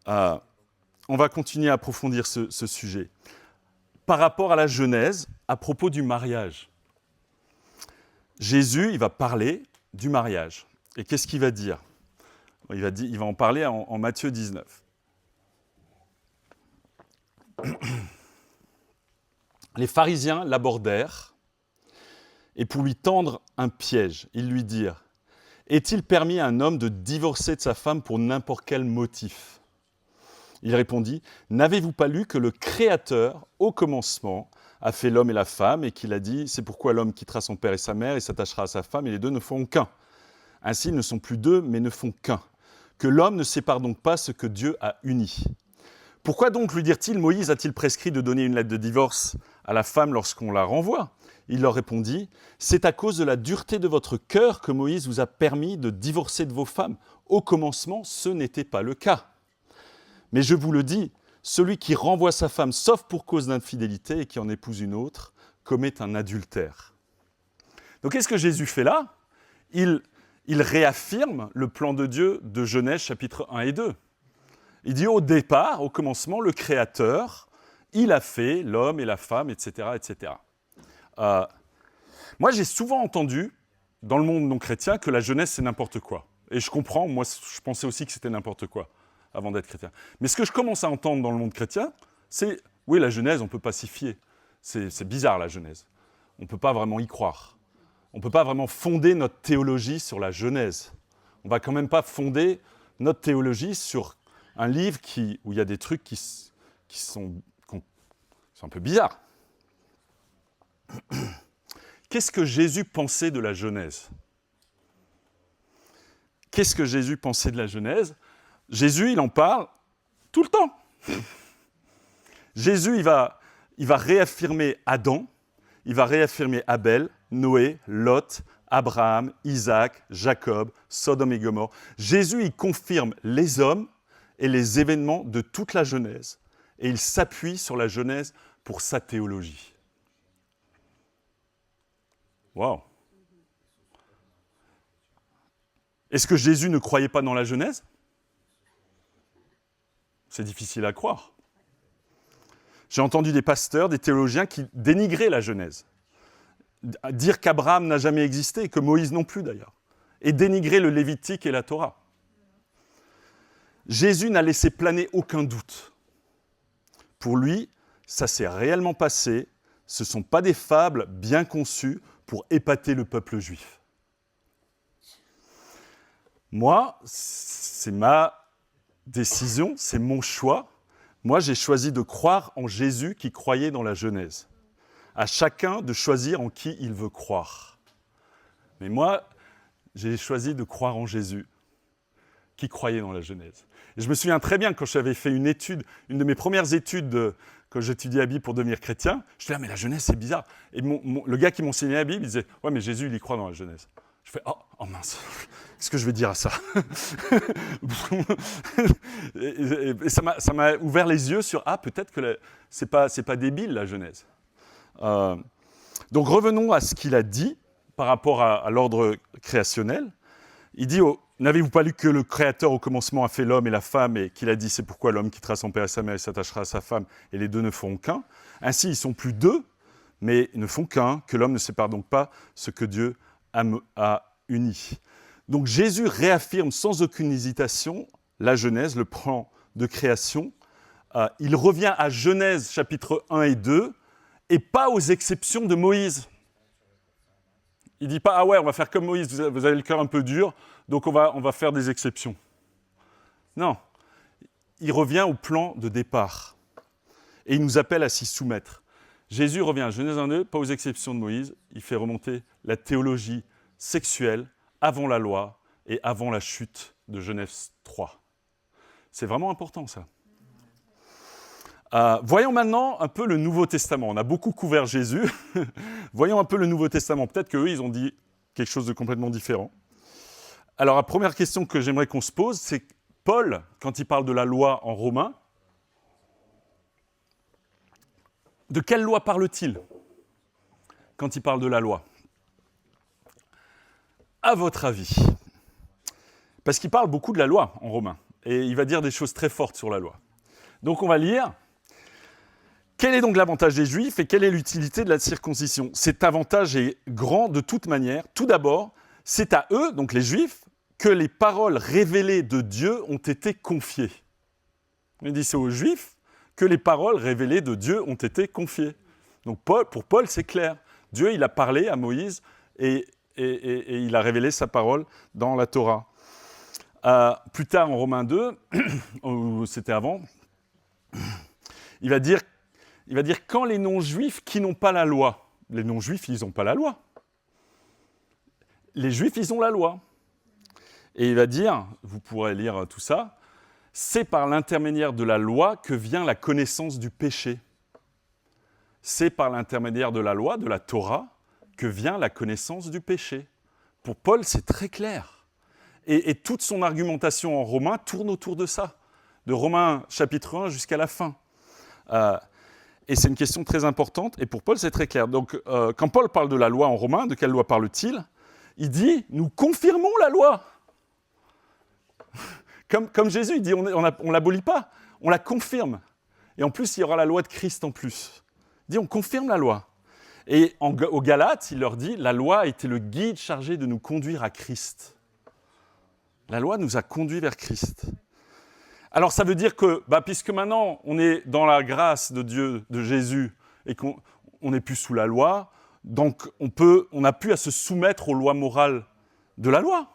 On va continuer à approfondir ce sujet. Par rapport à la Genèse, à propos du mariage. Jésus, il va parler du mariage. Et qu'est-ce qu'il va dire? Il va en parler en Matthieu 19. Les pharisiens l'abordèrent et pour lui tendre un piège, ils lui dirent « Est-il permis à un homme de divorcer de sa femme pour n'importe quel motif ?» Il répondit « N'avez-vous pas lu que le Créateur, au commencement, a fait l'homme et la femme et qu'il a dit « C'est pourquoi l'homme quittera son père et sa mère et s'attachera à sa femme et les deux ne feront qu'un. Ainsi, ils ne sont plus deux, mais ne font qu'un. Que l'homme ne sépare donc pas ce que Dieu a uni. » Pourquoi donc, lui dirent-ils, Moïse a-t-il prescrit de donner une lettre de divorce à la femme lorsqu'on la renvoie? Il leur répondit, c'est à cause de la dureté de votre cœur que Moïse vous a permis de divorcer de vos femmes. Au commencement, ce n'était pas le cas. Mais je vous le dis, celui qui renvoie sa femme, sauf pour cause d'infidélité, et qui en épouse une autre, commet un adultère. Donc qu'est-ce que Jésus fait là? Il réaffirme le plan de Dieu de Genèse chapitre 1 et 2. Il dit au départ, au commencement, le Créateur, il a fait l'homme et la femme, etc. etc. Moi, j'ai souvent entendu, dans le monde non chrétien, que la Genèse, c'est n'importe quoi. Et je comprends, moi, je pensais aussi que c'était n'importe quoi, avant d'être chrétien. Mais ce que je commence à entendre dans le monde chrétien, c'est, oui, la Genèse, on ne peut pas s'y fier. C'est bizarre, la Genèse. On ne peut pas vraiment y croire. On ne peut pas vraiment fonder notre théologie sur la Genèse. On ne va quand même pas fonder notre théologie sur un livre où il y a des trucs qui sont un peu bizarres. Qu'est-ce que Jésus pensait de la Genèse? Qu'est-ce que Jésus pensait de la Genèse? Jésus, il en parle tout le temps. Jésus, il va réaffirmer Adam, il va réaffirmer Abel, Noé, Lot, Abraham, Isaac, Jacob, Sodome et Gomorrhe. Jésus, il confirme les hommes et les événements de toute la Genèse. Et il s'appuie sur la Genèse pour sa théologie. Waouh! Est-ce que Jésus ne croyait pas dans la Genèse? C'est difficile à croire. J'ai entendu des pasteurs, des théologiens qui dénigraient la Genèse. Dire qu'Abraham n'a jamais existé, que Moïse non plus d'ailleurs. Et dénigrer le Lévitique et la Torah. Jésus n'a laissé planer aucun doute. Pour lui, ça s'est réellement passé. Ce ne sont pas des fables bien conçues pour épater le peuple juif. Moi, c'est ma décision, c'est mon choix. Moi, j'ai choisi de croire en Jésus qui croyait dans la Genèse. À chacun de choisir en qui il veut croire. Mais moi, j'ai choisi de croire en Jésus qui croyait dans la Genèse. Et je me souviens très bien quand j'avais fait une de mes premières études quand j'étudiais la Bible pour devenir chrétien, je disais, ah mais la Genèse c'est bizarre. Et le gars qui m'enseignait la Bible, il disait, ouais mais Jésus il y croit dans la Genèse. Je fais oh mince, qu'est-ce que je vais dire à ça? et ça m'a ouvert les yeux sur peut-être que c'est pas débile la Genèse. Donc revenons à ce qu'il a dit par rapport à l'ordre créationnel. Il dit n'avez-vous pas lu que le Créateur au commencement a fait l'homme et la femme et qu'il a dit c'est pourquoi l'homme quittera son père et sa mère et s'attachera à sa femme et les deux ne feront qu'un. Ainsi ils sont plus deux, mais ils ne font qu'un, que l'homme ne sépare donc pas ce que Dieu a uni. Donc Jésus réaffirme sans aucune hésitation la Genèse, le plan de création. Il revient à Genèse chapitre 1 et 2 et pas aux exceptions de Moïse. Il ne dit pas « Ah ouais, on va faire comme Moïse, vous avez le cœur un peu dur, donc on va faire des exceptions. » Non, il revient au plan de départ. Et il nous appelle à s'y soumettre. Jésus revient à Genèse 1.2, pas aux exceptions de Moïse, il fait remonter la théologie sexuelle avant la loi et avant la chute de Genèse 3. C'est vraiment important ça. Voyons maintenant un peu le Nouveau Testament. On a beaucoup couvert Jésus. Voyons un peu le Nouveau Testament. Peut-être qu'eux, ils ont dit quelque chose de complètement différent. Alors, la première question que j'aimerais qu'on se pose, c'est Paul, quand il parle de la loi en Romains, de quelle loi parle-t-il quand il parle de la loi? À votre avis? Parce qu'il parle beaucoup de la loi en Romains. Et il va dire des choses très fortes sur la loi. Donc, on va lire. Quel est donc l'avantage des Juifs et quelle est l'utilité de la circoncision? Cet avantage est grand de toute manière. Tout d'abord, c'est à eux, donc les Juifs, que les paroles révélées de Dieu ont été confiées. Il dit c'est aux Juifs que les paroles révélées de Dieu ont été confiées. Donc pour Paul, c'est clair. Dieu, il a parlé à Moïse et il a révélé sa parole dans la Torah. Plus tard, en Romains 2, c'était avant, il va dire quand les non-juifs qui n'ont pas la loi, les non-juifs, ils n'ont pas la loi. Les juifs, ils ont la loi. Et il va dire, vous pourrez lire tout ça, c'est par l'intermédiaire de la loi que vient la connaissance du péché. C'est par l'intermédiaire de la loi, de la Torah, que vient la connaissance du péché. Pour Paul, c'est très clair. Et toute son argumentation en Romains tourne autour de ça, de Romains chapitre 1 jusqu'à la fin. Et c'est une question très importante, et pour Paul, c'est très clair. Donc, quand Paul parle de la loi en Romains, de quelle loi parle-t-il? Il dit, nous confirmons la loi. Comme Jésus, il dit, on ne l'abolit pas, on la confirme. Et en plus, il y aura la loi de Christ en plus. Il dit, on confirme la loi. Et aux Galates, il leur dit, la loi a été le guide chargé de nous conduire à Christ. La loi nous a conduits vers Christ. Alors ça veut dire que, puisque maintenant on est dans la grâce de Dieu, de Jésus, et qu'on n'est plus sous la loi, donc on n'a plus à se soumettre aux lois morales de la loi.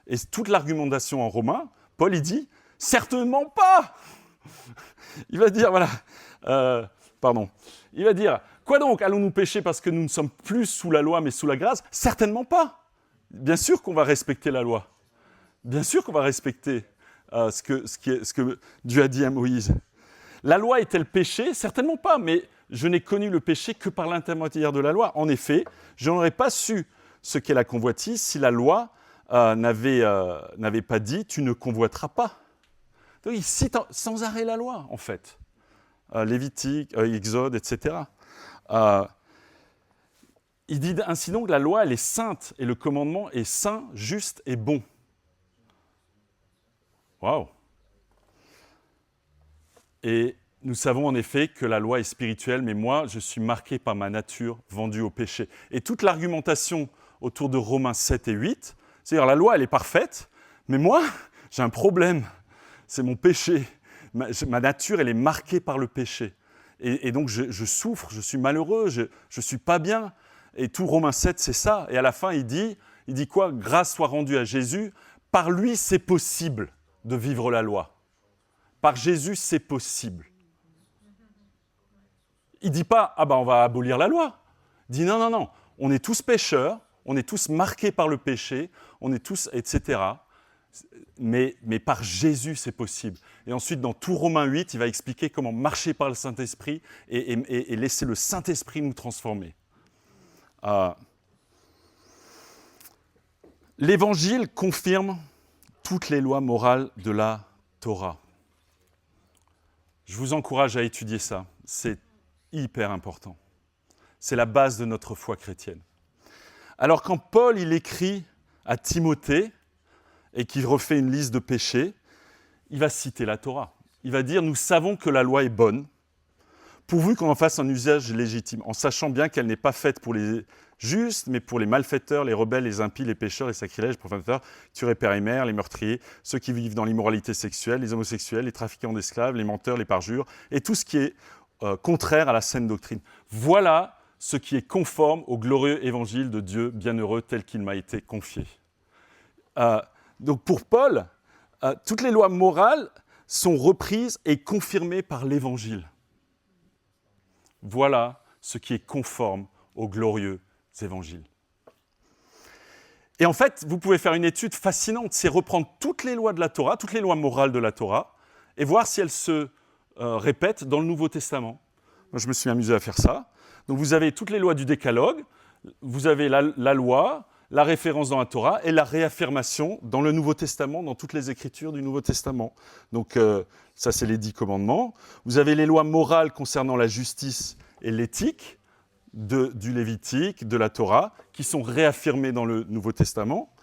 Et toute l'argumentation en Romains, Paul il dit, certainement pas. Il va dire, il va dire, quoi donc, allons-nous pécher parce que nous ne sommes plus sous la loi mais sous la grâce? Certainement pas. Bien sûr qu'on va respecter la loi. Bien sûr qu'on va respecter ce que Dieu a dit à Moïse. La loi est-elle péché? Certainement pas, mais je n'ai connu le péché que par l'intermédiaire de la loi. En effet, je n'aurais pas su ce qu'est la convoitise si la loi n'avait pas dit « tu ne convoiteras pas ». Donc il cite sans arrêt la loi, en fait. Lévitique, Exode, etc. Il dit ainsi donc la loi, elle est sainte et le commandement est saint, juste et bon. Waouh! Et nous savons en effet que la loi est spirituelle, mais moi, je suis marqué par ma nature vendue au péché. Et toute l'argumentation autour de Romains 7 et 8, c'est-à-dire la loi, elle est parfaite, mais moi, j'ai un problème. C'est mon péché. Ma nature, elle est marquée par le péché. Et donc, je souffre, je suis malheureux, je ne suis pas bien. Et tout Romains 7, c'est ça. Et à la fin, il dit quoi? Grâce soit rendue à Jésus. Par lui, c'est possible de vivre la loi. Par Jésus, c'est possible. Il ne dit pas, on va abolir la loi. Il dit non, on est tous pécheurs, on est tous marqués par le péché, on est tous, etc. Mais par Jésus, c'est possible. Et ensuite, dans tout Romains 8, il va expliquer comment marcher par le Saint-Esprit et laisser le Saint-Esprit nous transformer. L'Évangile confirme toutes les lois morales de la Torah. Je vous encourage à étudier ça, c'est hyper important. C'est la base de notre foi chrétienne. Alors quand Paul il écrit à Timothée et qu'il refait une liste de péchés, il va citer la Torah. Il va dire « Nous savons que la loi est bonne, pourvu qu'on en fasse un usage légitime, en sachant bien qu'elle n'est pas faite pour les justes, mais pour les malfaiteurs, les rebelles, les impies, les pécheurs, les sacrilèges, les profanateurs, tueurs père et mère, les meurtriers, ceux qui vivent dans l'immoralité sexuelle, les homosexuels, les trafiquants d'esclaves, les menteurs, les parjures, et tout ce qui est contraire à la saine doctrine. Voilà ce qui est conforme au glorieux évangile de Dieu bienheureux tel qu'il m'a été confié. » Donc pour Paul, toutes les lois morales sont reprises et confirmées par l'évangile. Voilà ce qui est conforme au glorieux évangile. Et en fait, vous pouvez faire une étude fascinante, c'est reprendre toutes les lois de la Torah, toutes les lois morales de la Torah, et voir si elles se répètent dans le Nouveau Testament. Moi, je me suis amusé à faire ça. Donc vous avez toutes les lois du Décalogue, vous avez la loi, la référence dans la Torah et la réaffirmation dans le Nouveau Testament, dans toutes les Écritures du Nouveau Testament. Donc ça, c'est les 10 commandements. Vous avez les lois morales concernant la justice et l'éthique du Lévitique, de la Torah, qui sont réaffirmées dans le Nouveau Testament.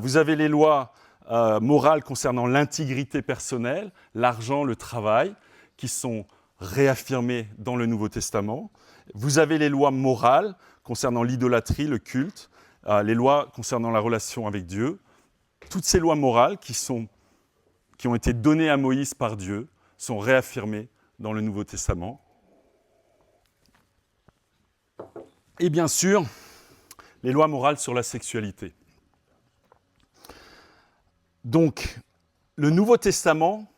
Vous avez les lois morales concernant l'intégrité personnelle, l'argent, le travail, qui sont réaffirmées dans le Nouveau Testament. Vous avez les lois morales concernant l'idolâtrie, le culte, les lois concernant la relation avec Dieu. Toutes ces lois morales qui ont été données à Moïse par Dieu sont réaffirmées dans le Nouveau Testament. Et bien sûr, les lois morales sur la sexualité. Donc, le Nouveau Testament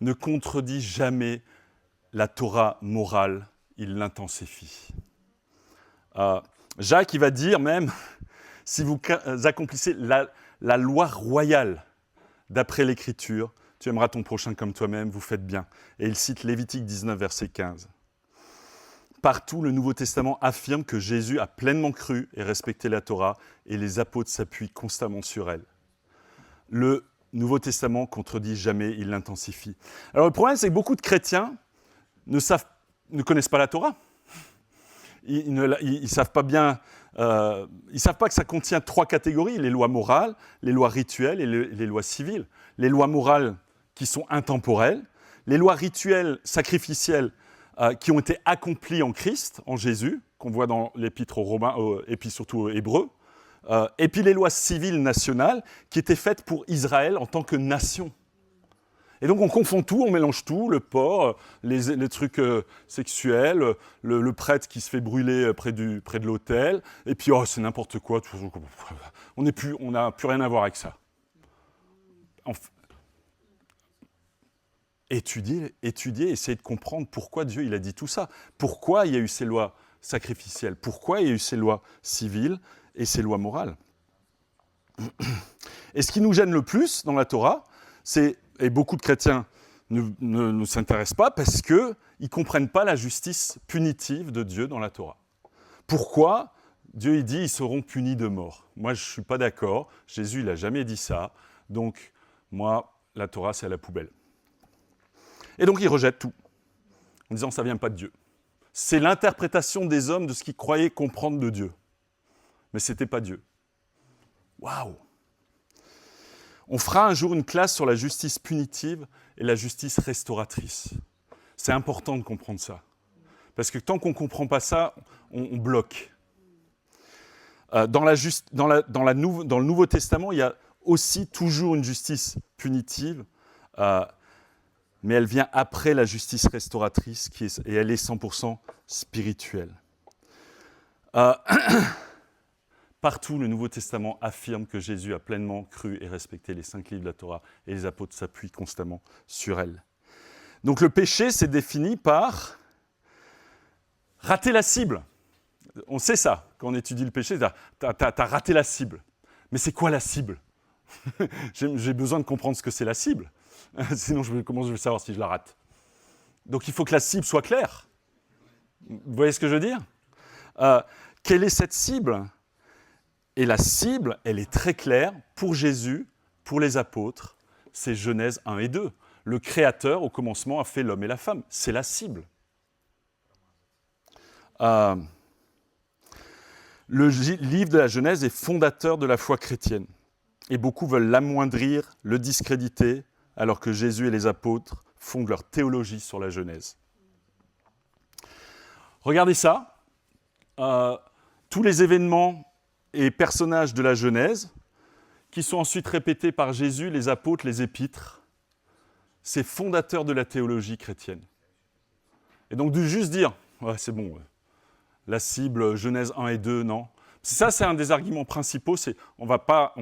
ne contredit jamais la Torah morale, il l'intensifie. Jacques, il va dire même, si vous accomplissez la loi royale d'après l'Écriture, tu aimeras ton prochain comme toi-même, vous faites bien. Et il cite Lévitique 19, verset 15. Partout, le Nouveau Testament affirme que Jésus a pleinement cru et respecté la Torah et les apôtres s'appuient constamment sur elle. Le Nouveau Testament contredit jamais, il l'intensifie. Alors le problème, c'est que beaucoup de chrétiens ne connaissent pas la Torah. Ils ne savent pas bien, ils savent pas que ça contient 3 catégories, les lois morales, les lois rituelles et les lois civiles. Les lois morales qui sont intemporelles, les lois rituelles, sacrificielles, qui ont été accomplies en Christ, en Jésus, qu'on voit dans l'épître aux Romains, et puis surtout aux Hébreux, et puis les lois civiles nationales, qui étaient faites pour Israël en tant que nation. Et donc on confond tout, on mélange tout, le porc, les trucs sexuels, le prêtre qui se fait brûler près de l'autel, et puis c'est n'importe quoi, on n'a plus rien à voir avec ça. Étudier, essayer de comprendre pourquoi Dieu il a dit tout ça, pourquoi il y a eu ces lois sacrificielles, pourquoi il y a eu ces lois civiles et ces lois morales. Et ce qui nous gêne le plus dans la Torah, et beaucoup de chrétiens ne s'intéressent pas parce qu'ils ne comprennent pas la justice punitive de Dieu dans la Torah. Pourquoi Dieu il dit ils seront punis de mort? Moi, je ne suis pas d'accord. Jésus, il n'a jamais dit ça. Donc, moi, la Torah, c'est à la poubelle. Et donc, ils rejettent tout, en disant ça ne vient pas de Dieu. C'est l'interprétation des hommes de ce qu'ils croyaient comprendre de Dieu. Mais ce n'était pas Dieu. Waouh! On fera un jour une classe sur la justice punitive et la justice restauratrice. C'est important de comprendre ça. Parce que tant qu'on ne comprend pas ça, on bloque. Dans le Nouveau Testament, il y a aussi toujours une justice punitive, mais elle vient après la justice restauratrice, et elle est 100% spirituelle. Partout, le Nouveau Testament affirme que Jésus a pleinement cru et respecté les 5 livres de la Torah, et les apôtres s'appuient constamment sur elle. Donc le péché, c'est défini par rater la cible. On sait ça, quand on étudie le péché, t'as raté la cible. Mais c'est quoi la cible? J'ai besoin de comprendre ce que c'est la cible. Sinon, comment je vais savoir si je la rate? Donc il faut que la cible soit claire. Vous voyez ce que je veux dire? Quelle est cette cible? Et la cible, elle est très claire pour Jésus, pour les apôtres, c'est Genèse 1 et 2. Le Créateur, au commencement, a fait l'homme et la femme. C'est la cible. Le livre de la Genèse est fondateur de la foi chrétienne. Et beaucoup veulent l'amoindrir, le discréditer, alors que Jésus et les apôtres fondent leur théologie sur la Genèse. Regardez ça. Tous les événements et personnages de la Genèse, qui sont ensuite répétés par Jésus, les apôtres, les épîtres, c'est fondateur de la théologie chrétienne. Et donc de juste dire, ouais, c'est bon, la cible Genèse 1 et 2, non. Ça, c'est un des arguments principaux, c'est on va pas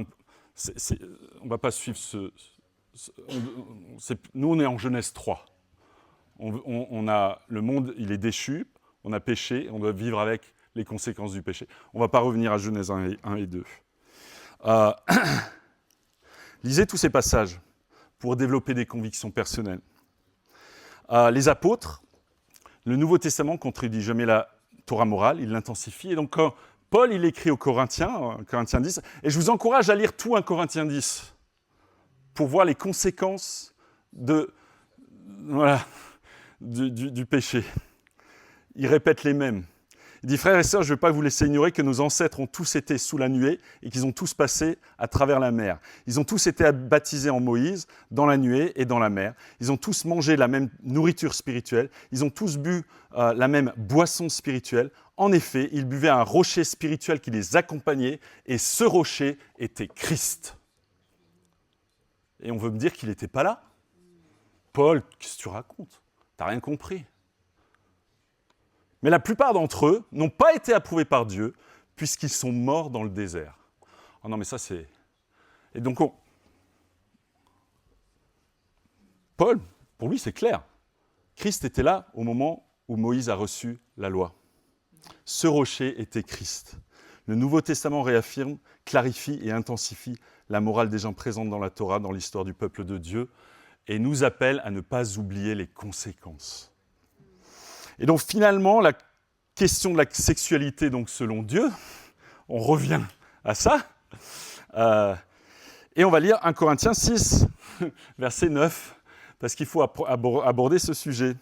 suivre nous, on est en Genèse 3. On a, le monde, il est déchu, on a péché, on doit vivre avec les conséquences du péché. On ne va pas revenir à Genèse 1 et 2. Lisez tous ces passages pour développer des convictions personnelles. Les apôtres, le Nouveau Testament contredit jamais la Torah morale, il l'intensifie. Et donc, quand Paul, il écrit aux Corinthiens, Corinthiens 10, et je vous encourage à lire tout un Corinthiens 10 pour voir les conséquences du péché. Il répète les mêmes. Il dit, frères et sœurs, je ne vais pas vous laisser ignorer que nos ancêtres ont tous été sous la nuée et qu'ils ont tous passé à travers la mer. Ils ont tous été baptisés en Moïse, dans la nuée et dans la mer. Ils ont tous mangé la même nourriture spirituelle. Ils ont tous bu la même boisson spirituelle. En effet, ils buvaient un rocher spirituel qui les accompagnait et ce rocher était Christ. Et on veut me dire qu'il n'était pas là. Paul, qu'est-ce que tu racontes? Tu n'as rien compris. Mais la plupart d'entre eux n'ont pas été approuvés par Dieu puisqu'ils sont morts dans le désert. Oh non, mais ça c'est... Et donc, Paul, pour lui, c'est clair. Christ était là au moment où Moïse a reçu la loi. Ce rocher était Christ. Le Nouveau Testament réaffirme, clarifie et intensifie la morale des gens présents dans la Torah, dans l'histoire du peuple de Dieu, et nous appelle à ne pas oublier les conséquences. Et donc finalement, la question de la sexualité, donc selon Dieu, on revient à ça. Et on va lire 1 Corinthiens 6, verset 9, parce qu'il faut aborder ce sujet.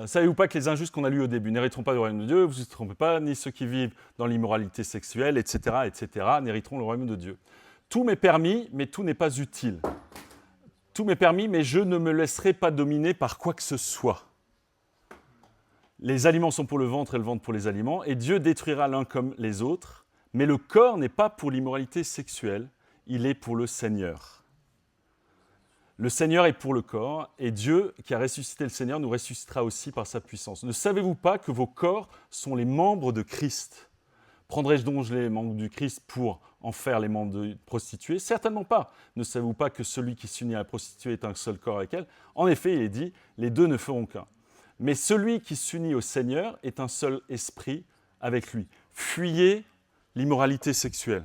Savez-vous pas que les injustes qu'on a lus au début n'hériteront pas du royaume de Dieu, vous ne vous trompez pas, ni ceux qui vivent dans l'immoralité sexuelle, etc., n'hériteront le royaume de Dieu. Tout m'est permis, mais tout n'est pas utile. Tout m'est permis, mais je ne me laisserai pas dominer par quoi que ce soit. Les aliments sont pour le ventre et le ventre pour les aliments, et Dieu détruira l'un comme les autres, mais le corps n'est pas pour l'immoralité sexuelle, il est pour le Seigneur. Le Seigneur est pour le corps, et Dieu, qui a ressuscité le Seigneur, nous ressuscitera aussi par sa puissance. Ne savez-vous pas que vos corps sont les membres de Christ? Prendrai-je donc les membres du Christ pour en faire les membres de prostituées? Certainement pas. Ne savez-vous pas que celui qui s'unit à la prostituée est un seul corps avec elle? En effet, il est dit, les deux ne feront qu'un. Mais celui qui s'unit au Seigneur est un seul esprit avec lui. Fuyez l'immoralité sexuelle.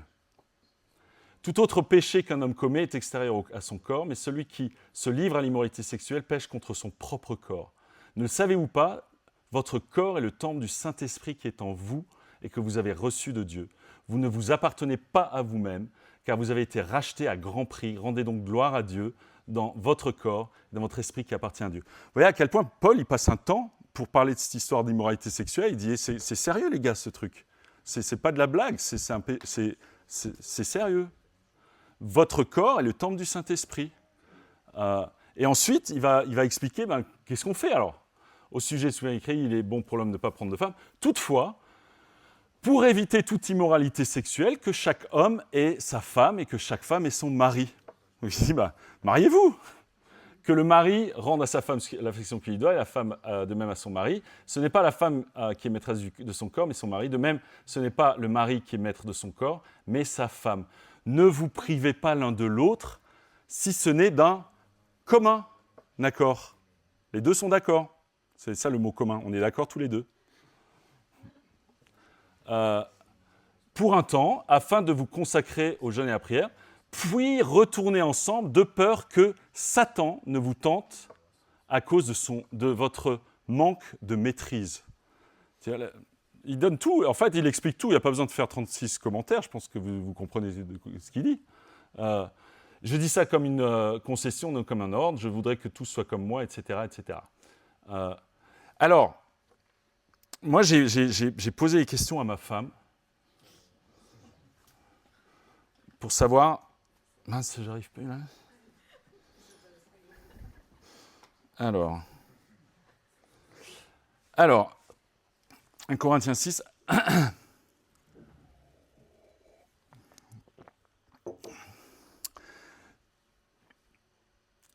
Tout autre péché qu'un homme commet est extérieur à son corps, mais celui qui se livre à l'immoralité sexuelle pêche contre son propre corps. Ne le savez-vous pas? Votre corps est le temple du Saint-Esprit qui est en vous et que vous avez reçu de Dieu. Vous ne vous appartenez pas à vous-même, car vous avez été rachetés à grand prix. Rendez donc gloire à Dieu dans votre corps, dans votre esprit qui appartient à Dieu. Vous voyez à quel point Paul, il passe un temps pour parler de cette histoire d'immoralité sexuelle. Il dit, c'est sérieux les gars, ce truc. C'est pas de la blague, c'est sérieux. Votre corps est le temple du Saint-Esprit. Et ensuite, il va expliquer, qu'est-ce qu'on fait alors? Au sujet, souvent écrit, il est bon pour l'homme de ne pas prendre de femme. Toutefois, pour éviter toute immoralité sexuelle, que chaque homme ait sa femme et que chaque femme ait son mari. Donc il dit, mariez-vous. Que le mari rende à sa femme l'affection qu'il lui doit et la femme de même à son mari. Ce n'est pas la femme qui est maîtresse de son corps, mais son mari. De même, ce n'est pas le mari qui est maître de son corps, mais sa femme. Ne vous privez pas l'un de l'autre, si ce n'est d'un commun accord. Les deux sont d'accord. C'est ça le mot commun. On est d'accord tous les deux. Pour un temps, afin de vous consacrer au jeûne et à la prière, puis retourner ensemble de peur que Satan ne vous tente à cause de votre manque de maîtrise. Il donne tout. En fait, il explique tout. Il n'y a pas besoin de faire 36 commentaires. Je pense que vous comprenez ce qu'il dit. Je dis ça comme une concession, non comme un ordre. Je voudrais que tout soit comme moi, etc. etc. Alors, moi, j'ai posé des questions à ma femme pour savoir... Mince, j'arrive plus là. Alors, 1 Corinthiens 6.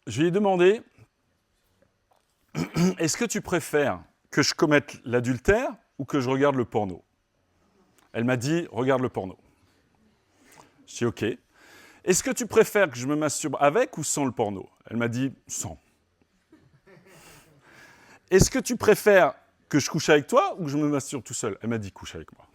Je lui ai demandé, est-ce que tu préfères que je commette l'adultère ou que je regarde le porno? Elle m'a dit, regarde le porno. Je dis, ok. Est-ce que tu préfères que je me masturbe avec ou sans le porno? Elle m'a dit, sans. Est-ce que tu préfères que je couche avec toi ou que je me masturbe tout seul? Elle m'a dit, couche avec moi.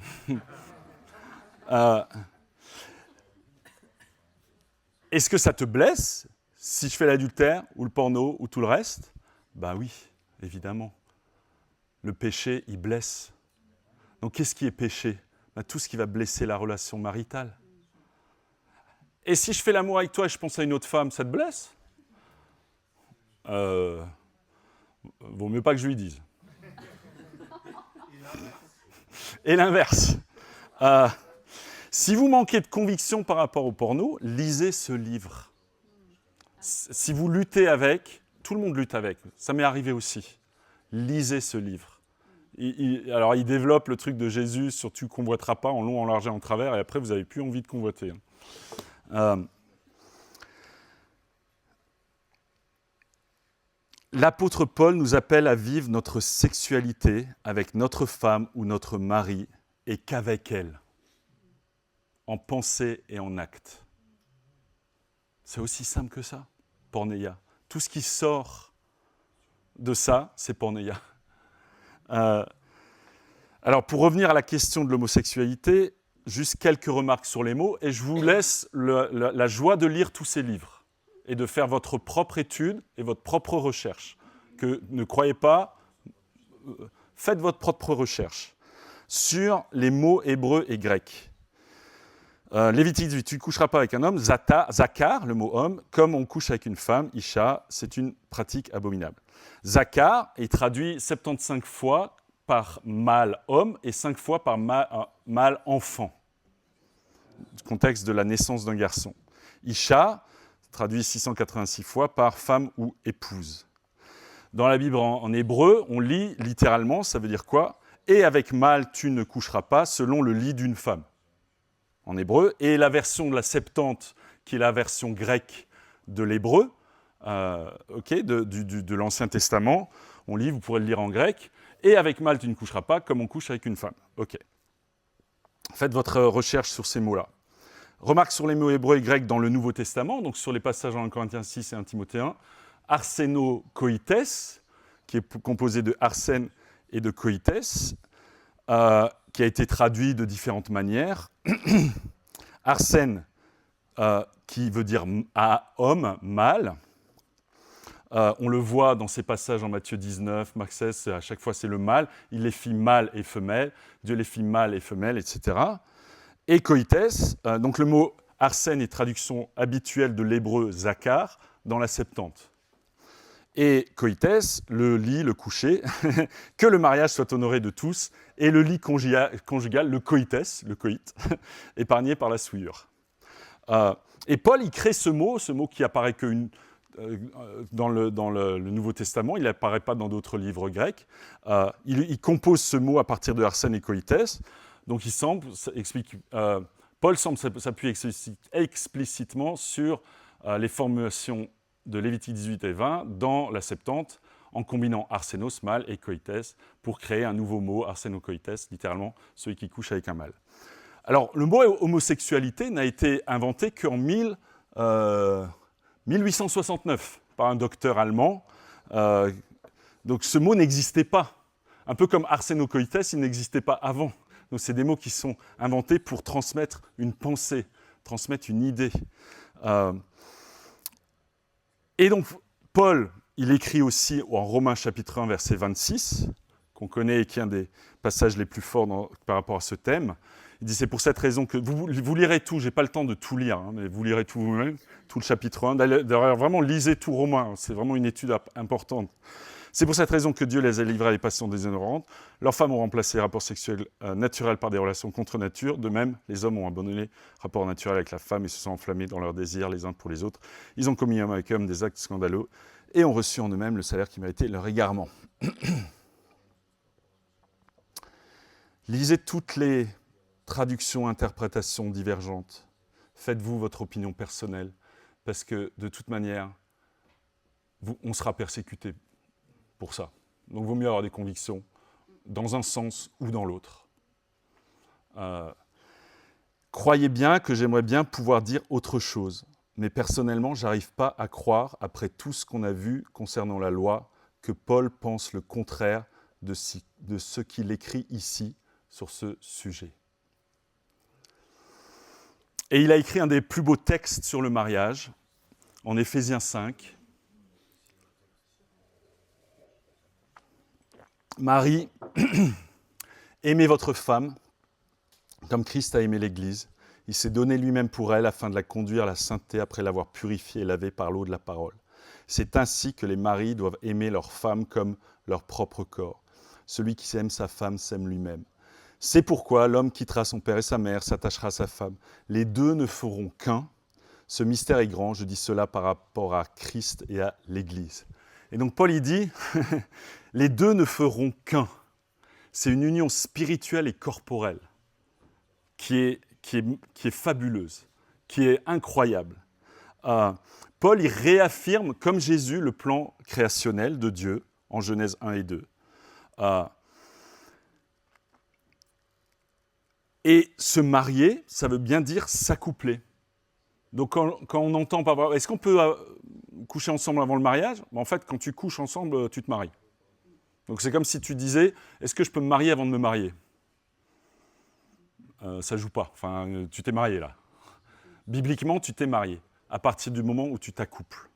Est-ce que ça te blesse si je fais l'adultère ou le porno ou tout le reste? Ben oui, évidemment. Le péché, il blesse. Donc qu'est-ce qui est péché? Ben, tout ce qui va blesser la relation maritale. Et si je fais l'amour avec toi et je pense à une autre femme, ça te blesse? Vaut mieux pas que je lui dise. Et l'inverse. Si vous manquez de conviction par rapport au porno, lisez ce livre. Si vous luttez avec, tout le monde lutte avec, ça m'est arrivé aussi. Lisez ce livre. Alors, il développe le truc de Jésus sur « tu convoiteras pas en long, en large et en travers » et après, vous n'avez plus envie de convoiter. L'apôtre Paul nous appelle à vivre notre sexualité avec notre femme ou notre mari et qu'avec elle, en pensée et en acte. C'est aussi simple que ça, pornéia. Tout ce qui sort de ça, c'est pornéia. Alors, pour revenir à la question de l'homosexualité, juste quelques remarques sur les mots, et je vous laisse la joie de lire tous ces livres et de faire votre propre étude et votre propre recherche. Ne croyez pas, faites votre propre recherche sur les mots hébreux et grecs. Lévitique 18, tu ne coucheras pas avec un homme, zakar, le mot homme, comme on couche avec une femme, isha, c'est une pratique abominable. Zakar est traduit 75 fois par mâle homme et 5 fois par mâle enfant, du contexte de la naissance d'un garçon. Isha, traduit 686 fois par femme ou épouse. Dans la Bible en hébreu, on lit littéralement, ça veut dire quoi? Et avec mâle tu ne coucheras pas, selon le lit d'une femme. En hébreu, et la version de la Septante, qui est la version grecque de l'hébreu, de l'Ancien Testament, on lit, vous pourrez le lire en grec, et avec mâle tu ne coucheras pas, comme on couche avec une femme. Ok. Faites votre recherche sur ces mots-là. Remarque sur les mots hébreux et grecs dans le Nouveau Testament, donc sur les passages en 1 Corinthiens 6 et 1 Timothée 1, arseno-koites, qui est composé de arsène et de koites, qui a été traduit de différentes manières. Arsène, qui veut dire homme, mâle. On le voit dans ces passages en Matthieu 19, Marc 16, à chaque fois c'est le mâle. Il les fit mâle et femelle, Dieu les fit mâle et femelle, etc. Et koites, donc le mot arsène est traduction habituelle de l'hébreu zakar dans la Septante. Et koites, le lit, le coucher, que le mariage soit honoré de tous, et le lit conjugal, le koites, le coït, épargné par la souillure. Et Paul, il crée ce mot qui apparaît dans le Nouveau Testament, il n'apparaît pas dans d'autres livres grecs. Il compose ce mot à partir de arsène et koites. Donc Paul semble s'appuyer explicitement sur les formulations de Lévitique 18 et 20 dans la Septante, en combinant arsénos, mâle, et koites, pour créer un nouveau mot, arsénokoites, littéralement celui qui couche avec un mâle. Alors, le mot homosexualité n'a été inventé qu'en 1869 par un docteur allemand. Donc ce mot n'existait pas. Un peu comme arsénokoites, il n'existait pas avant. Donc c'est des mots qui sont inventés pour transmettre une pensée, transmettre une idée. Et donc Paul, il écrit aussi en Romains chapitre 1, verset 26, qu'on connaît et qui est un des passages les plus forts par rapport à ce thème. Il dit, c'est pour cette raison que... Vous lirez tout, je n'ai pas le temps de tout lire, hein, mais vous lirez tout vous-même, tout le chapitre 1. D'ailleurs, vraiment, lisez tout Romains, c'est vraiment une étude importante. C'est pour cette raison que Dieu les a livrés à des passions déshonorantes. Leurs femmes ont remplacé les rapports sexuels naturels par des relations contre nature. De même, les hommes ont abandonné les rapports naturels avec la femme et se sont enflammés dans leurs désirs les uns pour les autres. Ils ont commis homme avec homme des actes scandaleux et ont reçu en eux-mêmes le salaire qui méritait leur égarement. Lisez toutes les traductions, interprétations divergentes. Faites-vous votre opinion personnelle, parce que de toute manière, on sera persécuté pour ça. Donc il vaut mieux avoir des convictions dans un sens ou dans l'autre. Croyez bien que j'aimerais bien pouvoir dire autre chose, mais personnellement, je n'arrive pas à croire, après tout ce qu'on a vu concernant la loi, que Paul pense le contraire de ce qu'il écrit ici sur ce sujet. Et il a écrit un des plus beaux textes sur le mariage, en Éphésiens 5. Marie, aimez votre femme comme Christ a aimé l'Église. Il s'est donné lui-même pour elle afin de la conduire à la sainteté après l'avoir purifiée et lavée par l'eau de la parole. C'est ainsi que les maris doivent aimer leur femme comme leur propre corps. Celui qui aime sa femme s'aime lui-même. C'est pourquoi l'homme quittera son père et sa mère, s'attachera à sa femme. Les deux ne feront qu'un. Ce mystère est grand, je dis cela par rapport à Christ et à l'Église. Et donc Paul, il dit, les deux ne feront qu'un. C'est une union spirituelle et corporelle qui est fabuleuse, qui est incroyable. Paul, il réaffirme, comme Jésus, le plan créationnel de Dieu en Genèse 1 et 2. Et se marier, ça veut bien dire s'accoupler. Donc quand on entend par est-ce qu'on peut coucher ensemble avant le mariage ? En fait, quand tu couches ensemble, tu te maries. Donc c'est comme si tu disais, est-ce que je peux me marier avant de me marier ? Ça ne joue pas. Enfin, tu t'es marié là. Bibliquement, tu t'es marié à partir du moment où tu t'accouples.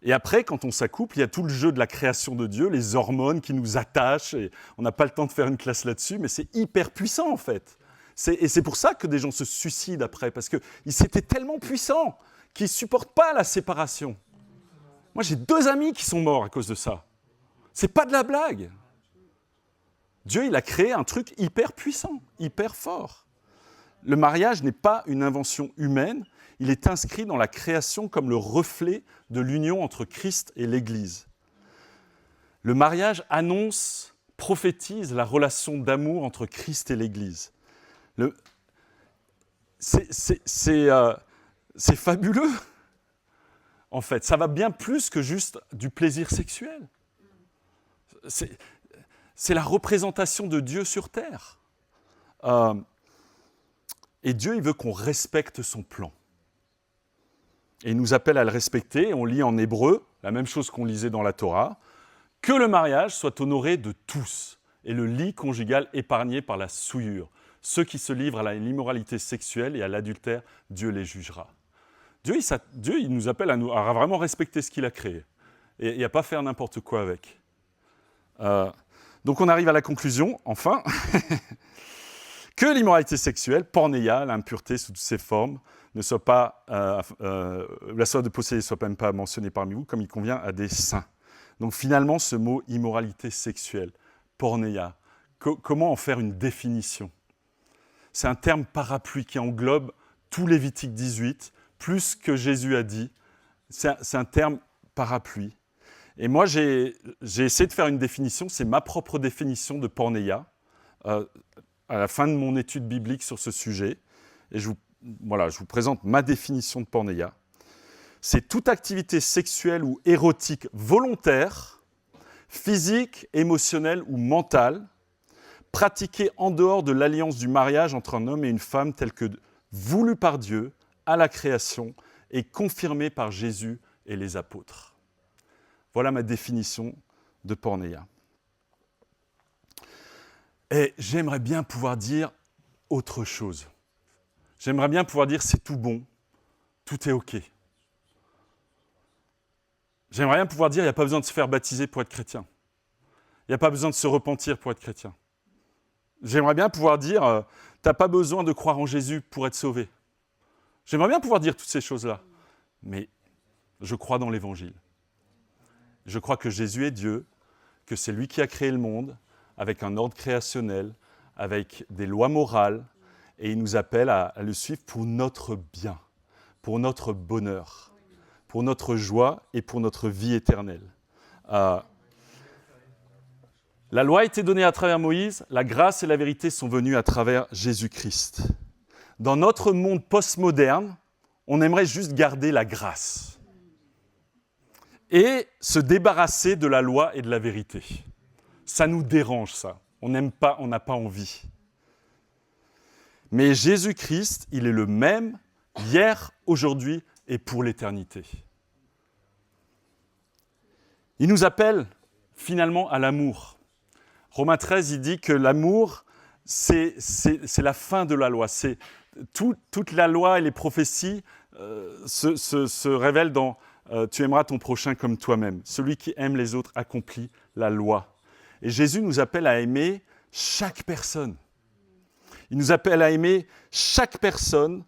Et après, quand on s'accouple, il y a tout le jeu de la création de Dieu, les hormones qui nous attachent. Et on n'a pas le temps de faire une classe là-dessus, mais c'est hyper puissant en fait. Et c'est pour ça que des gens se suicident après, parce qu'ils étaient tellement puissants qu'ils ne supportent pas la séparation. Moi, j'ai 2 amis qui sont morts à cause de ça. C'est pas de la blague. Dieu, il a créé un truc hyper puissant, hyper fort. Le mariage n'est pas une invention humaine, il est inscrit dans la création comme le reflet de l'union entre Christ et l'Église. Le mariage annonce, prophétise la relation d'amour entre Christ et l'Église. C'est fabuleux, en fait. Ça va bien plus que juste du plaisir sexuel. C'est la représentation de Dieu sur terre. Et Dieu, il veut qu'on respecte son plan. Et il nous appelle à le respecter. On lit en hébreu, la même chose qu'on lisait dans la Torah, que le mariage soit honoré de tous et le lit conjugal épargné par la souillure. Ceux qui se livrent à l'immoralité sexuelle et à l'adultère, Dieu les jugera. Dieu, il nous appelle à vraiment respecter ce qu'il a créé et à ne pas faire n'importe quoi avec. Donc on arrive à la conclusion, enfin, que l'immoralité sexuelle, pornéia, l'impureté sous toutes ses formes, ne soit pas, la soif de posséder ne soit même pas mentionnée parmi vous, comme il convient à des saints. Donc finalement, ce mot immoralité sexuelle, pornéia, comment en faire une définition ? C'est un terme parapluie qui englobe tout Lévitique 18, plus que Jésus a dit. C'est un terme parapluie. Et moi, j'ai essayé de faire une définition, c'est ma propre définition de pornéia, à la fin de mon étude biblique sur ce sujet. Et je vous présente ma définition de pornéia. C'est toute activité sexuelle ou érotique volontaire, physique, émotionnelle ou mentale, pratiquée en dehors de l'alliance du mariage entre un homme et une femme telle que voulue par Dieu à la création et confirmée par Jésus et les apôtres. Voilà ma définition de pornéia. Et j'aimerais bien pouvoir dire autre chose. J'aimerais bien pouvoir dire c'est tout bon, tout est OK. J'aimerais bien pouvoir dire il n'y a pas besoin de se faire baptiser pour être chrétien. Il n'y a pas besoin de se repentir pour être chrétien. J'aimerais bien pouvoir dire, tu n'as pas besoin de croire en Jésus pour être sauvé. J'aimerais bien pouvoir dire toutes ces choses-là. Mais je crois dans l'Évangile. Je crois que Jésus est Dieu, que c'est lui qui a créé le monde, avec un ordre créationnel, avec des lois morales, et il nous appelle à le suivre pour notre bien, pour notre bonheur, pour notre joie et pour notre vie éternelle. La loi a été donnée à travers Moïse, la grâce et la vérité sont venues à travers Jésus-Christ. Dans notre monde postmoderne, on aimerait juste garder la grâce et se débarrasser de la loi et de la vérité. Ça nous dérange, ça. On n'aime pas, on n'a pas envie. Mais Jésus-Christ, il est le même hier, aujourd'hui et pour l'éternité. Il nous appelle finalement à l'amour. Romains 13, il dit que l'amour, c'est la fin de la loi. Toute la loi et les prophéties se révèlent dans « tu aimeras ton prochain comme toi-même ». Celui qui aime les autres accomplit la loi. Et Jésus nous appelle à aimer chaque personne. Il nous appelle à aimer chaque personne.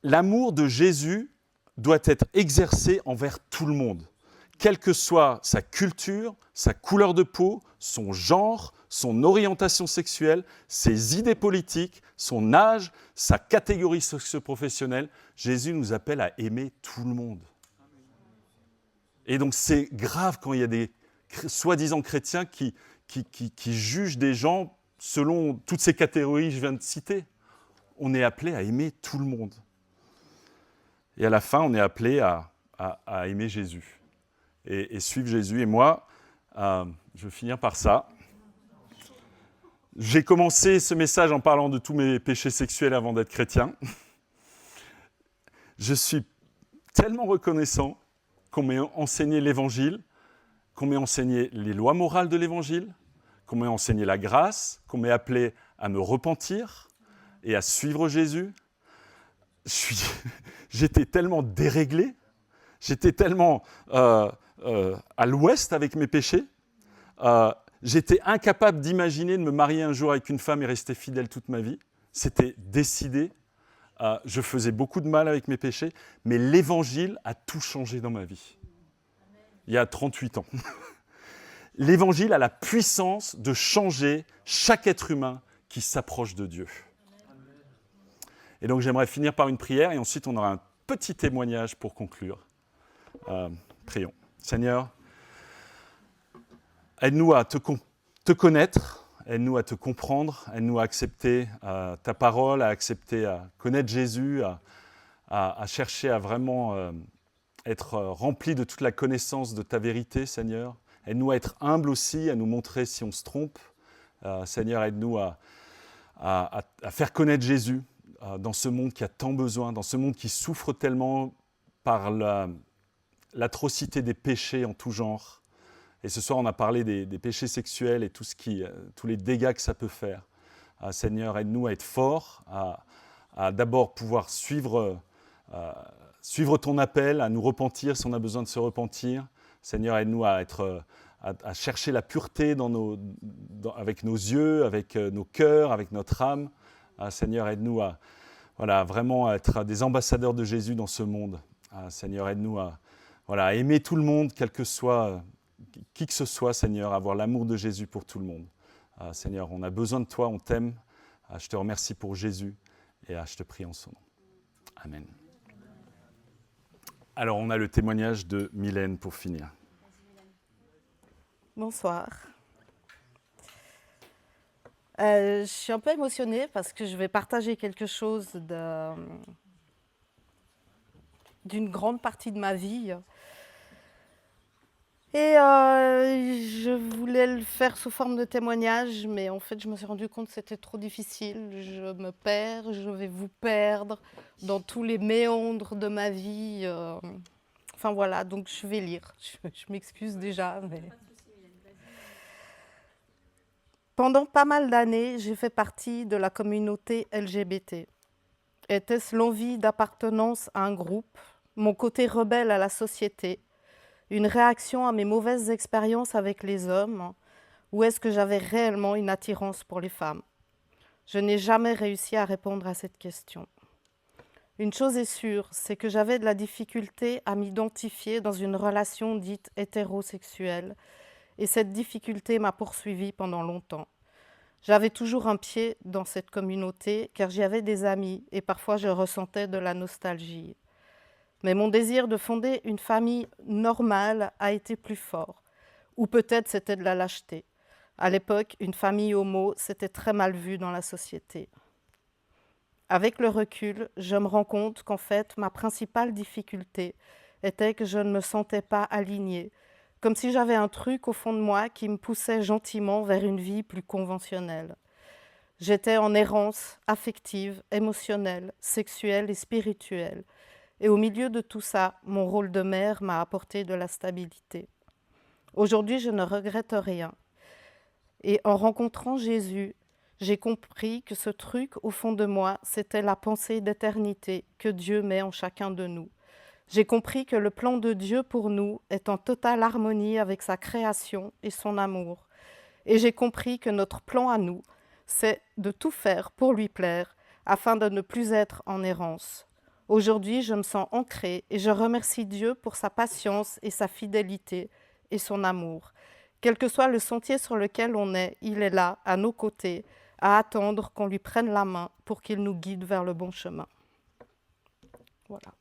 L'amour de Jésus doit être exercé envers tout le monde, quelle que soit sa culture, sa couleur de peau, son genre, son orientation sexuelle, ses idées politiques, son âge, sa catégorie socio-professionnelle. Jésus nous appelle à aimer tout le monde. Et donc c'est grave quand il y a des soi-disant chrétiens qui jugent des gens selon toutes ces catégories que je viens de citer. On est appelé à aimer tout le monde. Et à la fin, on est appelé à aimer Jésus et suivre Jésus. Et moi, je vais finir par ça. J'ai commencé ce message en parlant de tous mes péchés sexuels avant d'être chrétien. Je suis tellement reconnaissant qu'on m'ait enseigné l'Évangile, qu'on m'ait enseigné les lois morales de l'Évangile, qu'on m'ait enseigné la grâce, qu'on m'ait appelé à me repentir et à suivre Jésus. J'étais tellement déréglé, j'étais tellement à l'ouest avec mes péchés. J'étais incapable d'imaginer de me marier un jour avec une femme et rester fidèle toute ma vie. C'était décidé. Je faisais beaucoup de mal avec mes péchés, mais l'Évangile a tout changé dans ma vie. Il y a 38 ans. L'Évangile a la puissance de changer chaque être humain qui s'approche de Dieu. Et donc j'aimerais finir par une prière et ensuite on aura un petit témoignage pour conclure. Prions. Seigneur, aide-nous à te connaître, aide-nous à te comprendre, aide-nous à accepter ta parole, à accepter, à connaître Jésus, à chercher à vraiment être rempli de toute la connaissance de ta vérité, Seigneur. Aide-nous à être humbles aussi, à nous montrer si on se trompe. Seigneur, aide-nous à faire connaître Jésus dans ce monde qui a tant besoin, dans ce monde qui souffre tellement par l'atrocité des péchés en tout genre. Et ce soir, on a parlé des péchés sexuels et tous les dégâts que ça peut faire. Seigneur, aide-nous à être forts, à d'abord pouvoir suivre ton appel, à nous repentir si on a besoin de se repentir. Seigneur, aide-nous à chercher la pureté avec nos yeux, avec nos cœurs, avec notre âme. Seigneur, aide-nous à vraiment être des ambassadeurs de Jésus dans ce monde. Seigneur, aide-nous à aimer tout le monde, quel que soit, qui que ce soit, Seigneur, avoir l'amour de Jésus pour tout le monde. Seigneur, on a besoin de toi, on t'aime. Je te remercie pour Jésus et je te prie en son nom. Amen. Alors, on a le témoignage de Mylène pour finir. Bonsoir. Je suis un peu émotionnée parce que je vais partager quelque chose d'une grande partie de ma vie. Et je voulais le faire sous forme de témoignage, mais en fait, je me suis rendu compte que c'était trop difficile. Je me perds, je vais vous perdre dans tous les méandres de ma vie. Enfin voilà, donc je vais lire. Je m'excuse déjà, mais... Pendant pas mal d'années, j'ai fait partie de la communauté LGBT. Était-ce l'envie d'appartenance à un groupe, mon côté rebelle à la société, une réaction à mes mauvaises expériences avec les hommes, ou est-ce que j'avais réellement une attirance pour les femmes? Je n'ai jamais réussi à répondre à cette question. Une chose est sûre, c'est que j'avais de la difficulté à m'identifier dans une relation dite hétérosexuelle, et cette difficulté m'a poursuivie pendant longtemps. J'avais toujours un pied dans cette communauté car j'y avais des amis et parfois je ressentais de la nostalgie. Mais mon désir de fonder une famille normale a été plus fort. Ou peut-être c'était de la lâcheté. À l'époque, une famille homo, c'était très mal vu dans la société. Avec le recul, je me rends compte qu'en fait, ma principale difficulté était que je ne me sentais pas alignée, comme si j'avais un truc au fond de moi qui me poussait gentiment vers une vie plus conventionnelle. J'étais en errance affective, émotionnelle, sexuelle et spirituelle. Et au milieu de tout ça, mon rôle de mère m'a apporté de la stabilité. Aujourd'hui, je ne regrette rien. Et en rencontrant Jésus, j'ai compris que ce truc au fond de moi, c'était la pensée d'éternité que Dieu met en chacun de nous. J'ai compris que le plan de Dieu pour nous est en totale harmonie avec sa création et son amour. Et j'ai compris que notre plan à nous, c'est de tout faire pour lui plaire, afin de ne plus être en errance. Aujourd'hui, je me sens ancrée et je remercie Dieu pour sa patience et sa fidélité et son amour. Quel que soit le sentier sur lequel on est, il est là, à nos côtés, à attendre qu'on lui prenne la main pour qu'il nous guide vers le bon chemin. Voilà.